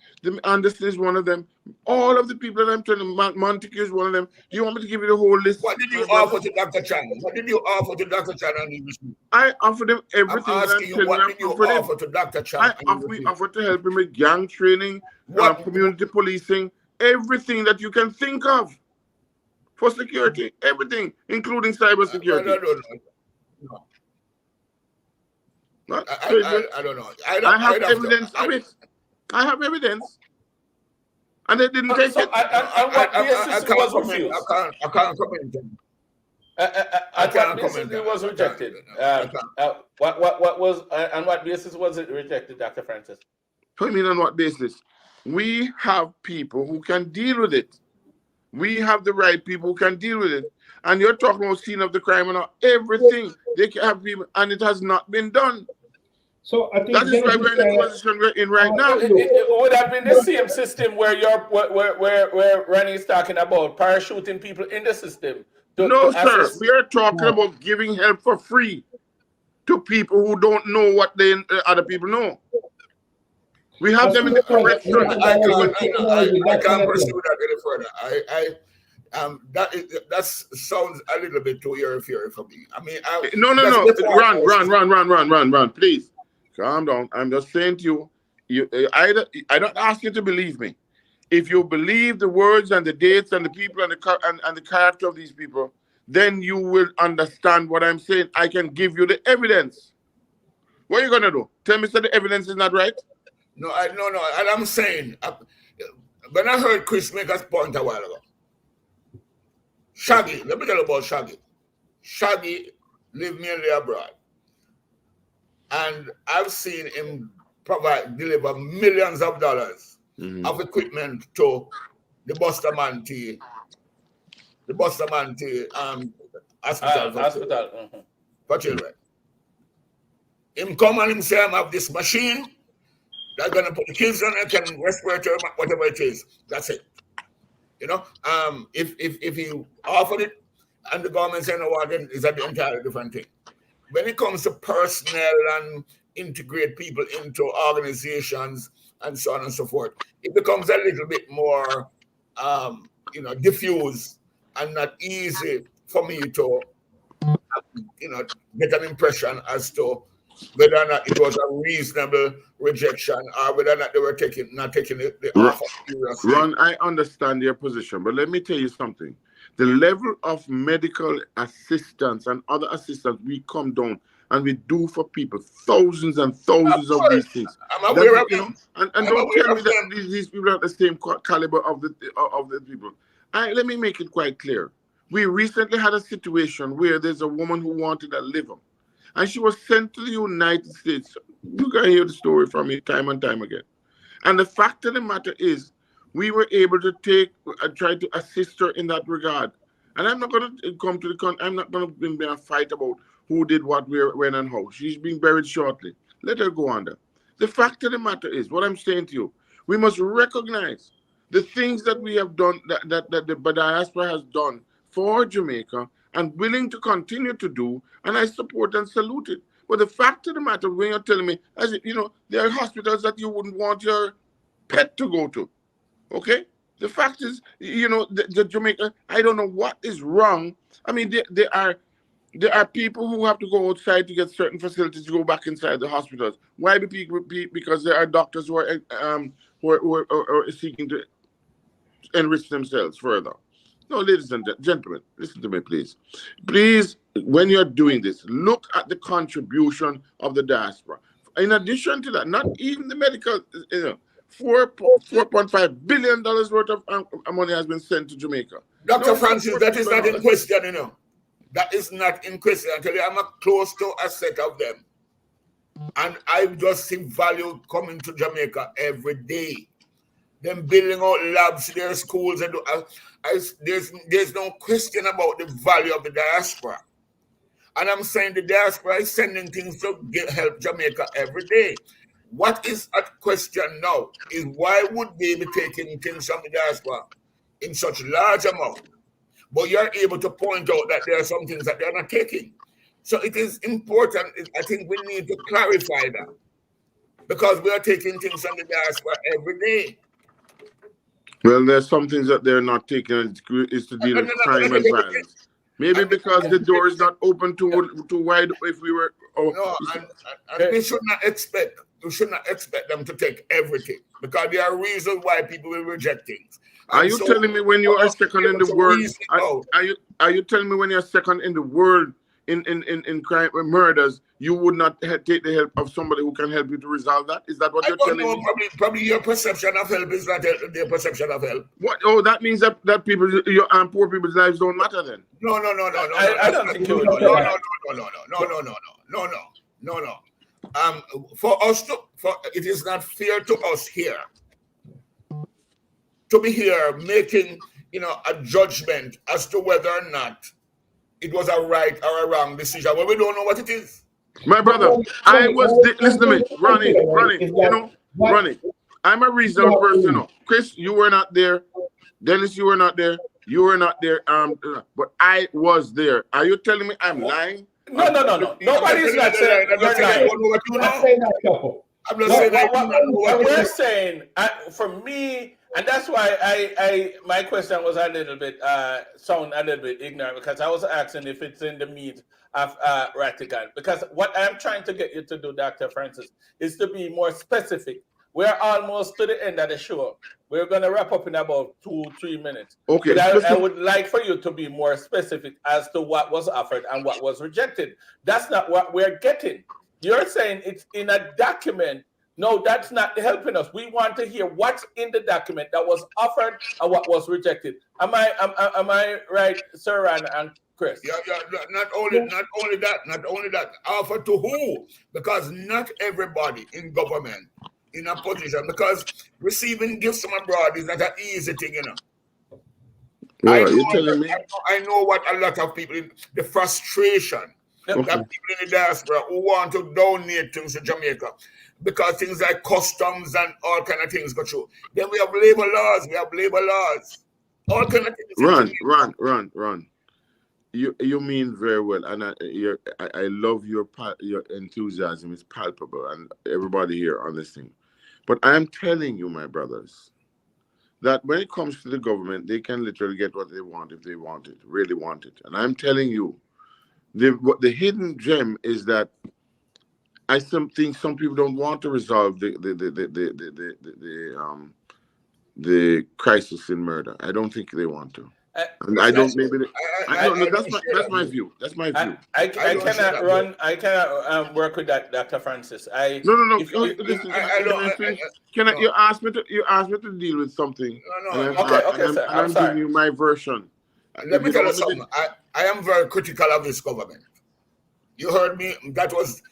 Anderson is one of them, all of the people that I'm telling you, Montague is one of them. Do you want me to give you the whole list? What did you offer to Dr. Chang? What did you offer to Dr. Chang and his group? I offered him everything. I'm asking you, what did you offer to Dr. Chang? We offered to help him with gang training, community policing, everything that you can think of for security, everything, including cyber security. No. What? I don't know. I have evidence of it. I have evidence. And they didn't take it. And what basis was refused? I can't comment. What basis it was rejected? What was and what basis was it rejected, Dr. Francis? What do you mean on what basis? We have people who can deal with it. We have the right people who can deal with it. And you're talking about scene of the crime and everything. They can have people, and it has not been done. So I think that is why we're in the position we're in right now. It would have been the same system where where Ronnie's talking about parachuting people in the system. No, sir. We are talking about giving help for free to people who don't know what other people know. We have them in the correct track. I can't pursue that any further. That sounds a little bit too airy-fairy for me. I mean, no. Run, please. Calm down. I'm just saying to you, I don't ask you to believe me. If you believe the words and the dates and the people and the character of these people, then you will understand what I'm saying. I can give you the evidence. What are you gonna do? Tell me that the evidence is not right? No. And I'm saying, when I heard Chris make a point a while ago, Shaggy, let me tell you about Shaggy. Shaggy lived mainly abroad. And I've seen him deliver millions of dollars of equipment to the Bustamante hospital for children. Him come and him say, I have this machine that's gonna put the kids on it, can respirator, whatever it is. That's it. You know, if he offered it and the government said no, then it's an entirely different thing. When it comes to personnel and integrate people into organizations and so on and so forth, it becomes a little bit more, diffuse and not easy for me to, get an impression as to whether or not it was a reasonable rejection or whether or not they were not taking the offer seriously. Ron, I understand your position, but let me tell you something. The level of medical assistance and other assistance we come down and we do for people thousands and thousands of these things. I'm aware of you them. know, and I'm don't aware tell me of that them. these people are the same caliber of the people. Let me make it quite clear. We recently had a situation where there's a woman who wanted a liver, and she was sent to the United States. You can hear the story from me time and time again. And the fact of the matter is, we were able to try to assist her in that regard. And I'm not going to come to I'm not going to be in a fight about who did what, where, when, and how. She's being buried shortly. Let her go under. The fact of the matter is, what I'm saying to you, we must recognize the things that we have done, that the diaspora has done for Jamaica and willing to continue to do, and I support and salute it. But the fact of the matter, when you're telling me, there are hospitals that you wouldn't want your pet to go to, okay? The fact is, the Jamaica, I don't know what is wrong. I mean, there are people who have to go outside to get certain facilities to go back inside the hospitals. Why? Because there are doctors who are seeking to enrich themselves further. No, ladies and gentlemen, listen to me, please. Please, when you're doing this, look at the contribution of the diaspora. In addition to that, not even the medical, $4.5 billion worth of money has been sent to Jamaica. Dr. Francis, that is not in question, That is not in question. I tell you, I'm close to a set of them. And I just see value coming to Jamaica every day. Them building out labs, their schools, and there's no question about the value of the diaspora. And I'm saying the diaspora is sending things to help Jamaica every day. What is at question now is why would they be taking things from the diaspora in such large amount? But you're able to point out that there are some things that they're not taking. So it is important. I think we need to clarify that, because we are taking things from the diaspora every day. Well, there's some things that they're not taking is to deal with crime and violence. Maybe because the door is not open too wide. If we were, we should not expect. We should not expect them to take everything, because there are reasons why people will reject things. Are you telling me when you are second in the world? Are you telling me when you're second in the world in crime murders, you would not take the help of somebody who can help you to resolve that? Is that what you're telling me? Probably your perception of help is not their perception of help. What? Oh, that means that people, poor people's lives don't matter then. No. I don't think you would. No. It is not fair to us here to be here making a judgment as to whether or not it was a right or a wrong decision when we don't know what it is. My brother, listen to me, Ronnie. Ronnie. I'm a reasonable person. Chris, you were not there. Dennis, you were not there. You were not there. But I was there. Are you telling me I'm lying? No. Nobody's not saying you're lying. I'm not saying that. What we're saying, for me, and that's why my question was a little bit sound a little bit ignorant, because I was asking if it's in the meat of Ratigan. Because what I'm trying to get you to do, Dr. Francis, is to be more specific. We're almost to the end of the show. We're going to wrap up in about 2-3 minutes. Okay. But I would like for you to be more specific as to what was offered and what was rejected. That's not what we're getting. You're saying it's in a document. No, that's not helping us. We want to hear what's in the document that was offered and what was rejected. Am I right, Sir and Chris? Yeah. Not only that. Offer to who? Because not everybody in government in a position, because receiving gifts from abroad is not an easy thing, Well, you're telling me? I know what a lot of people, the frustration that people in the diaspora who want to donate things to Jamaica, because things like customs and all kind of things go through. Then we have labor laws. All kind of things. Run. You mean very well, and I love your enthusiasm. It's palpable, and everybody here on this thing. But I'm telling you, my brothers, that when it comes to the government, they can literally get what they want if they want it, really want it. And I'm telling you, the hidden gem is that I think some people don't want to resolve the crisis in murder. I don't think they want to. And I don't maybe no, that's appreciate my that. view. That's my view. I don't share that cannot run. I cannot work with that, Dr. Francis. No. If, Listen, I don't. can no. you ask me to deal with something? No, Okay, sir. And I'm I'm sorry. giving you my version. Let me If tell don't you want me something. I am very critical of this government. You heard me. That was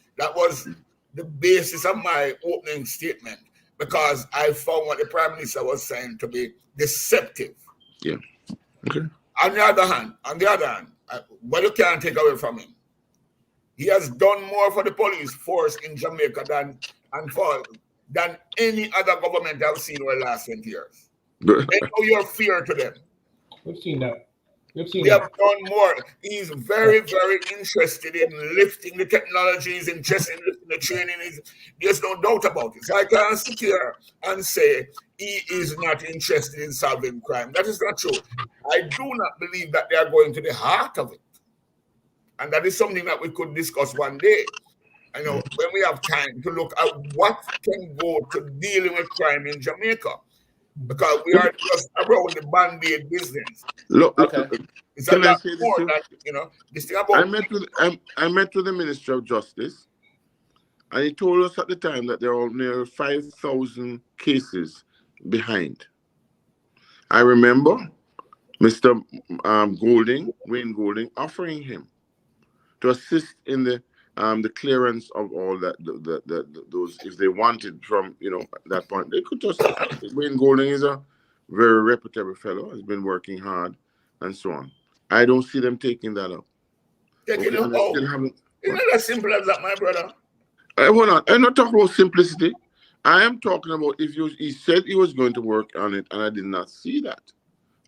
the basis of my opening statement, because I found what the Prime Minister was saying to be deceptive. Yeah. Okay. On the other hand, what you can't take away from him, he has done more for the police force in Jamaica than any other government I've seen over the last 20 years. They know your fear to them. We've seen that. They have done more. He's very, very interested in lifting the technology. He's interested in lifting the training. There's no doubt about it. So I can't sit here and say he is not interested in solving crime. That is not true. I do not believe that they are going to the heart of it. And that is something that we could discuss one day. I know when we have time to look at what can go to dealing with crime in Jamaica. Because we are just around the band-aid business. Look, Okay. It's a lot this more too? than, this thing about... I met with the Minister of Justice, and he told us at the time that there are near 5,000 cases behind. I remember Mr. Wayne Golding, offering him to assist in the clearance of all that those, if they wanted from that point, they could just. Wayne Golding is a very reputable fellow, has been working hard and so on. I don't see them taking that up. Taking it out. It's not as simple as that, my brother. Hold on. I'm not talking about simplicity. I am talking about he said he was going to work on it, and I did not see that.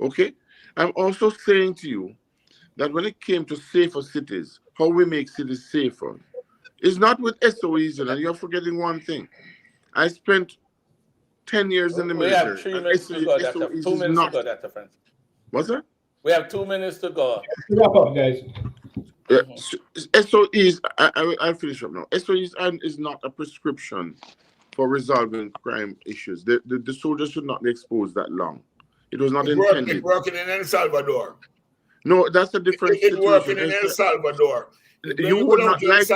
Okay? I'm also saying to you that when it came to safer cities, how we make cities safer, it's not with SOEs, and you're forgetting one thing. I spent 10 years in the military. We have 3 minutes to go, Dr. 2 minutes to go, Dr. Francis. What's that? We have 2 minutes to go. Wrap up, guys. SOEs, I'll finish up now. SOEs is not a prescription for resolving crime issues. The soldiers should not be exposed that long. It was not intended. It's working in El Salvador. No, that's a different situation. It's working in El Salvador. You would not like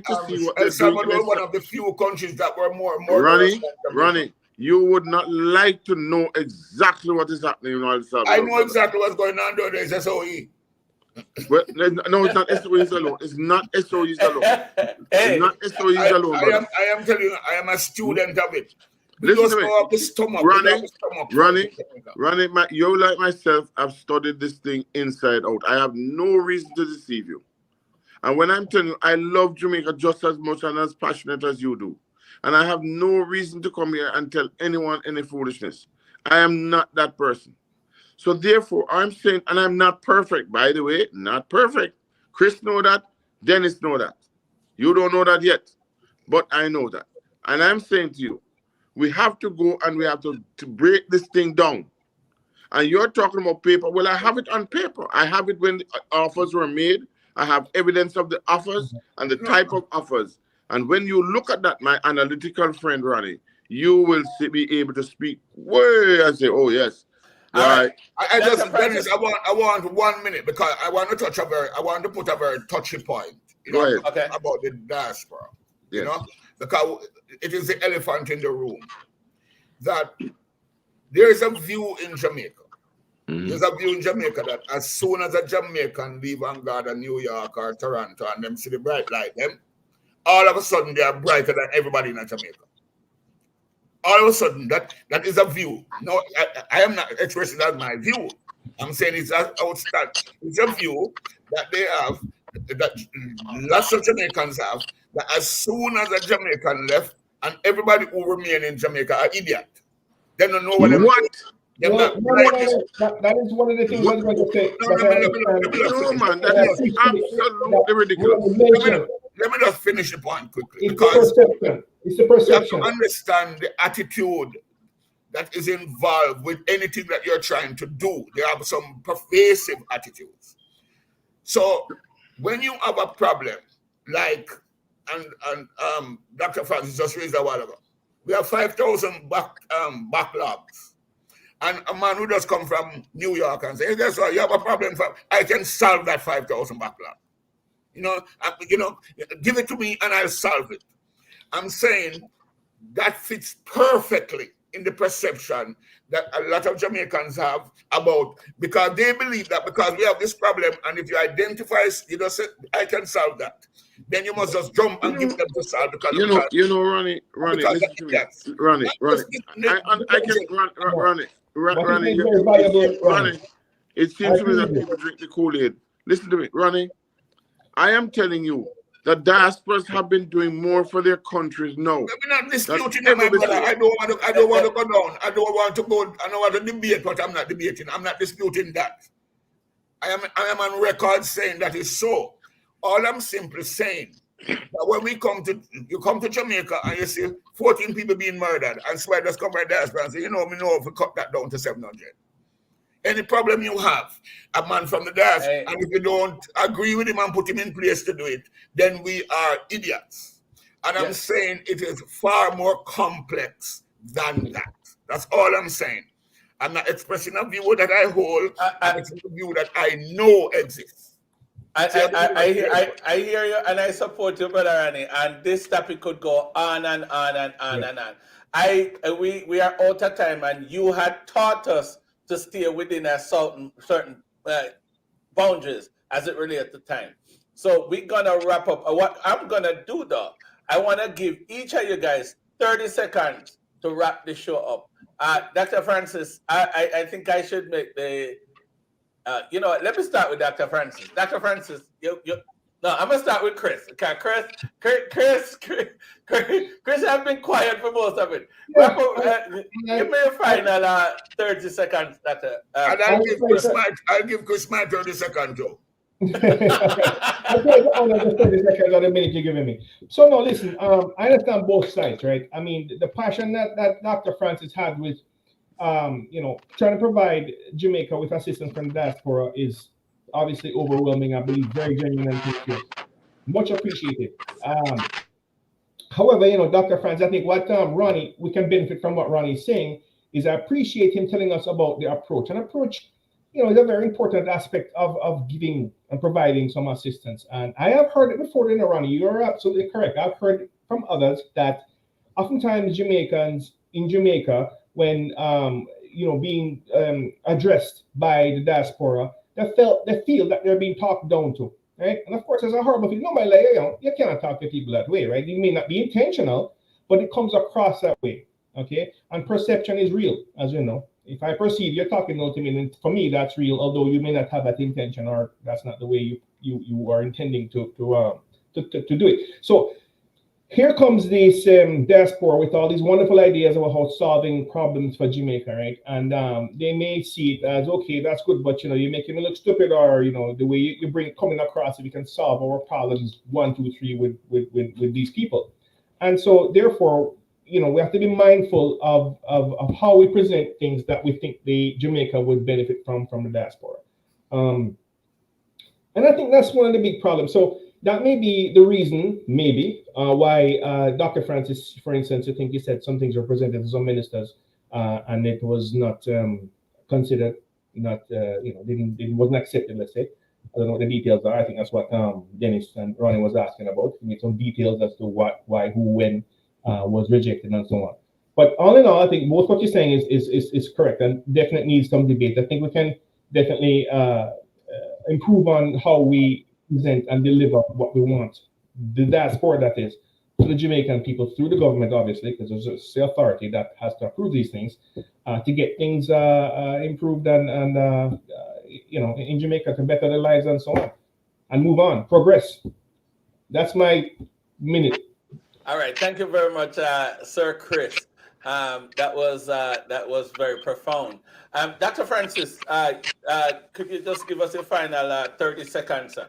to see what El Salvador is one of the few countries that were more Ronnie, you would not like to know exactly what is happening in El Salvador. I know exactly what's going on there. There's SOE. Well, no, it's not SOEs alone. It's not SOEs alone. It's not SOEs alone. I am telling you, I am a student of it. Listen to me. Ronnie, you like myself, I've studied this thing inside out. I have no reason to deceive you. And when I'm telling you, I love Jamaica just as much and as passionate as you do. And I have no reason to come here and tell anyone any foolishness. I am not that person. So therefore, I'm saying, and I'm not perfect, by the way, not perfect. Chris know that, Dennis know that. You don't know that yet, but I know that. And I'm saying to you, we have to go and we have to break this thing down. And you're talking about paper. Well, I have it on paper. I have it when the offers were made. I have evidence of the offers and the type of offers. And when you look at that, my analytical friend, Ronnie, you will be able to speak way and say, oh, yes. Right. I just, Dennis, I want 1 minute because I want to put a very touchy point, about the diaspora, because it is the elephant in the room that there is a view in Jamaica. There's a view in Jamaica that as soon as a Jamaican leave and go to New York or Toronto and them see the bright light, them, all of a sudden they are brighter than everybody in Jamaica. All of a sudden, that is a view. No, I am not expressing that as my view. I'm saying it's a view that they have, that lots of Jamaicans have, that as soon as a Jamaican left, and everybody who remain in Jamaica are idiot. They don't know what they're doing. That is one of the things I was going to say. No, man, that is absolutely ridiculous. Let me just finish the point quickly. It's the perception. You have to understand the attitude that is involved with anything that you're trying to do. There are some pervasive attitudes. So when you have a problem, like, and Dr. Francis just raised a while ago, we have 5,000 backlogs. And a man who just come from New York and say, hey, guess what, you have a problem, I can solve that 5,000 backlog. Give it to me and I'll solve it. I'm saying that fits perfectly in the perception that a lot of Jamaicans have about, because they believe that because we have this problem, and if you identify, say, I can solve that, then you must just jump and give them to solve because Ronnie, listen to me. Ronnie, Ronnie, it seems to me that people drink the Kool-Aid. Listen to me, Ronnie. I am telling you, the diasporas have been doing more for their countries now. We're not disputing that, my brother. I don't want to go down. I don't want to debate what I'm not debating. I'm not disputing that. I am on record saying that is so. All I'm simply saying that when you come to Jamaica and you see 14 people being murdered, and so I just come by diaspora and say, we know if we cut that down to 700. Any problem you have, a man from the diaspora, and if you don't agree with him and put him in place to do it, then we are idiots. And I'm saying it is far more complex than that. That's all I'm saying. I'm not expressing a view that I hold, I'm expressing a view that I know exists. I hear you and I support you, Brother Ronnie, and this topic could go on and on and on and on. We are out of time, and you had taught us to stay within a certain boundaries as it relates to time. So we're gonna wrap up. What I'm gonna do though, I wanna give each of you guys 30 seconds to wrap the show up. Dr. Francis, I think I should make the let me start with Dr. Francis. Dr. Francis, I'm gonna start with Chris. Okay, Chris has been quiet for most of it. Wrap up, give me a final 30 seconds, Doctor. And I'll give Chris my 30 seconds, Joe. I'll take the 30 seconds of the minute you're giving me. So no, listen, I understand both sides, right? I mean, the passion that Dr. Francis had with trying to provide Jamaica with assistance from the diaspora is obviously overwhelming. I believe very genuine and sincere. Much appreciated. However, Dr. Francis, I think what we can benefit from what Ronnie is saying is I appreciate him telling us about the approach. An approach, is a very important aspect of giving and providing some assistance. And I have heard it before, Ronnie, you're absolutely correct. I've heard from others that oftentimes Jamaicans in Jamaica, when being addressed by the diaspora, they feel that they're being talked down to, right? And of course, as a horrible thing, you cannot talk to people that way, right? It may not be intentional, but it comes across that way, okay? And perception is real, as you know. If I perceive you're talking down to me, then for me that's real, although you may not have that intention or that's not the way you are intending to do it. So here comes this diaspora with all these wonderful ideas about how solving problems for Jamaica, right? And they may see it as, okay, that's good, but you're making me look stupid, or the way you bring coming across, if you can solve our problems 1, 2, 3 with these people. And so therefore, we have to be mindful of how we present things that we think the Jamaica would benefit from the diaspora. And I think that's one of the big problems. So that may be the reason, why Dr. Francis, for instance, I think he said some things were presented to some ministers, and it was not considered, it wasn't accepted, let's say. I don't know what the details are. I think that's what Dennis and Ronnie was asking about. We need some details as to what, why, who, when was rejected and so on. But all in all, I think both what you're saying is correct and definitely needs some debate. I think we can definitely improve on how we present and deliver what we want. The diaspora, that is, to the Jamaican people through the government, obviously, because there's the authority that has to approve these things, to get things improved and in Jamaica to better their lives and so on, and move on, progress. That's my minute. All right, thank you very much, Sir Chris. That was very profound. Dr. Francis, could you just give us a final 30 seconds, sir?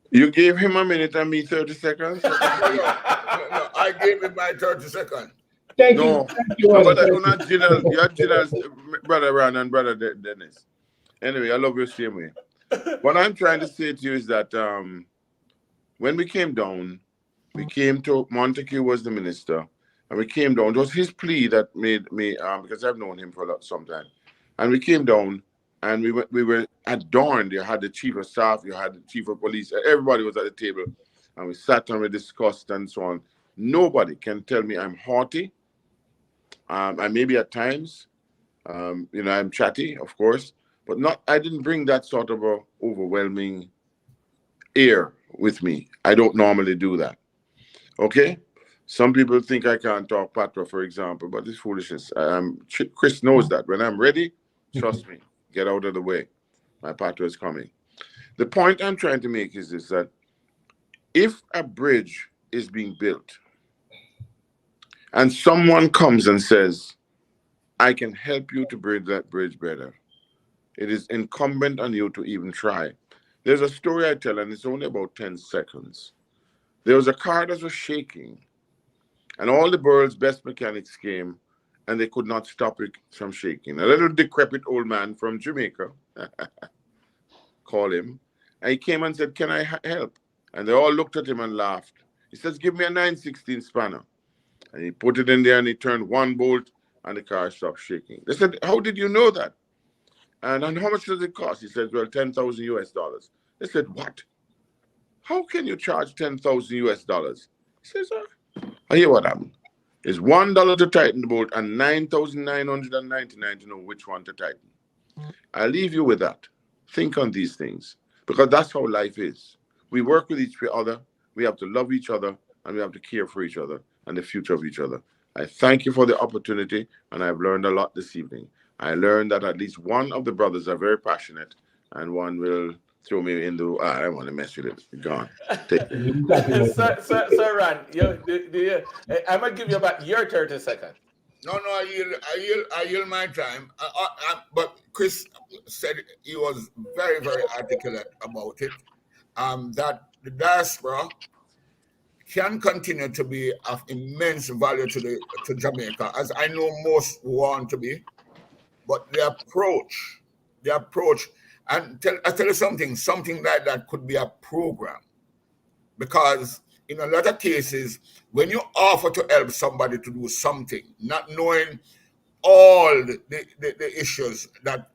You gave him a minute and me 30 seconds? No, I gave him my 30 seconds. Thank you. You're not general. You're general, Brother Ron and Brother Dennis. Anyway, I love you the same way. What I'm trying to say to you is that when we came down, we came to Montague was the minister. And we came down. It was his plea that made me, because I've known him for some time. And we came down and we were adorned. You had the chief of staff, you had the chief of police, everybody was at the table. And we sat and we discussed and so on. Nobody can tell me I'm haughty. And maybe at times, I'm chatty, of course, but I didn't bring that sort of a overwhelming air with me. I don't normally do that. Okay? Some people think I can't talk patois, for example, but it's foolishness. Chris knows that. When I'm ready, trust me, get out of the way. My patois is coming. The point I'm trying to make is this, that if a bridge is being built and someone comes and says, I can help you to build that bridge better, it is incumbent on you to even try. There's a story I tell, and it's only about 10 seconds. There was a car that was shaking, and all the world's best mechanics came, and they could not stop it from shaking. A little decrepit old man from Jamaica, call him, and he came and said, can I help? And they all looked at him and laughed. He says, give me a 9/16 spanner. And he put it in there, and he turned one bolt, and the car stopped shaking. They said, how did you know that? And how much does it cost? He said, well, $10,000 US. They said, what? How can you charge $10,000 US? He says, I hear what happened. It's $1 to tighten the bolt and $9,999 to know which one to tighten. I leave you with that. Think on these things, because that's how life is. We work with each other. We have to love each other, and we have to care for each other and the future of each other. I thank you for the opportunity, and I've learned a lot this evening. I learned that at least one of the brothers are very passionate, and one will throw me into, I don't want to mess with it. Gone. Sir Ron, I'm going to give you about your 30 seconds. No, I yield my time. But Chris said he was very, very articulate about it. That the diaspora can continue to be of immense value to Jamaica, as I know most want to be. But the approach, and I tell you something like that could be a program. Because in a lot of cases, when you offer to help somebody to do something, not knowing all the issues that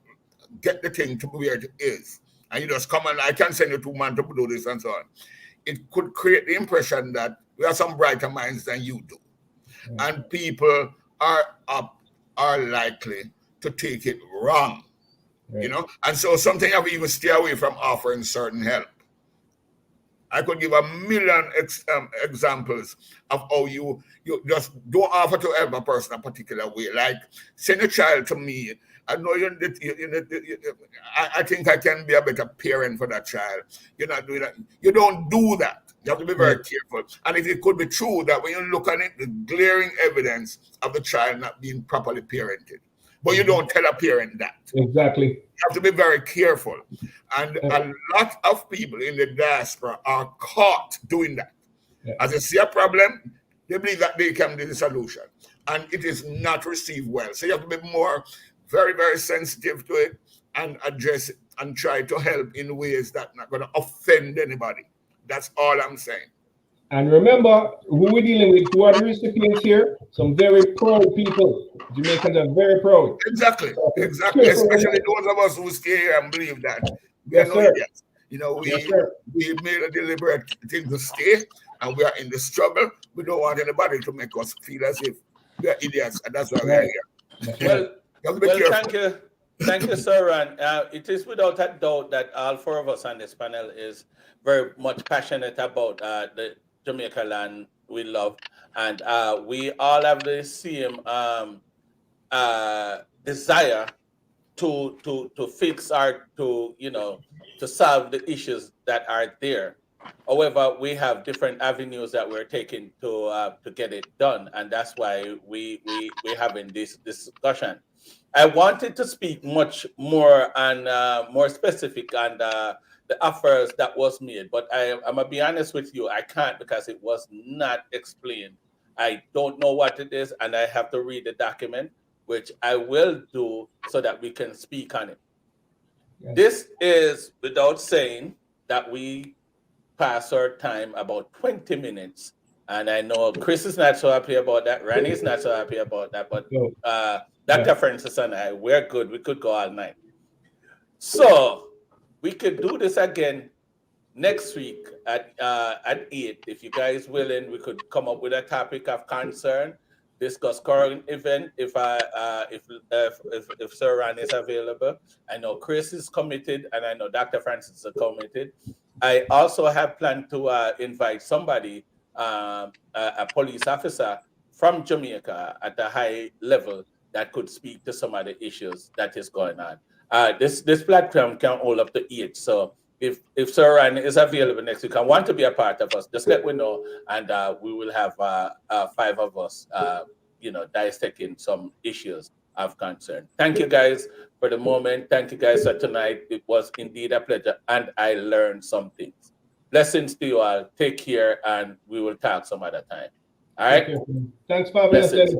get the thing to where it is, and you just come and I can send you 2 months to do this and so on, it could create the impression that we have some brighter minds than you do. And people are likely to take it wrong, and so something you have to even stay away from offering certain help. I could give a million examples of how you just don't offer to help a person a particular way. Like send a child to me. I know I think I can be a better parent for that child. You're not doing that. You don't do that. You have to be very careful. And if it could be true that when you look at it, the glaring evidence of the child not being properly parented, but you don't tell a parent that. Exactly. You have to be very careful. And a lot of people in the diaspora are caught doing that. As they see a problem, they believe that they can be the solution. And it is not received well. So you have to be more, very, very sensitive to it and address it and try to help in ways that are not going to offend anybody. That's all I'm saying. And remember, who we're dealing with, who are the recipients here? Some very proud people. Jamaicans are very proud. Exactly. Especially those of us who stay here and believe that. We are no idiots. We made a deliberate thing to stay, and we are in the struggle. We don't want anybody to make us feel as if we are idiots, and that's why we are here. Well, thank you, sir. And it is without a doubt that all 4 of us on this panel is very much passionate about the Jamaica land we love, and we all have the same desire to fix or to solve the issues that are there. However, we have different avenues that we're taking to get it done, and that's why we're having this discussion. I wanted to speak much more and more specific on the offers that was made, but I'm gonna be honest with you, I can't because it was not explained. I don't know what it is, and I have to read the document, which I will do so that we can speak on it. Yes. This is without saying that we pass our time about 20 minutes And I know Chris is not so happy about that. Randy is not so happy about that. But Dr. Francis and I, we're good. We could go all night. So we could do this again next week at 8. If you guys willing, we could come up with a topic of concern, discuss current event. If Sir Ran is available, I know Chris is committed, and I know Dr. Francis is committed. I also have planned to invite somebody, a police officer from Jamaica at a high level that could speak to some of the issues that is going on. This platform can hold up to 8. So if Sir Ryan is available next week and want to be a part of us, just let me know, and we will have 5 of us, dissecting some issues of concern. Thank you guys for the moment. Thank you guys for tonight. It was indeed a pleasure, and I learned some things. Blessings to you all. Take care, and we will talk some other time. All right. Thanks for having us.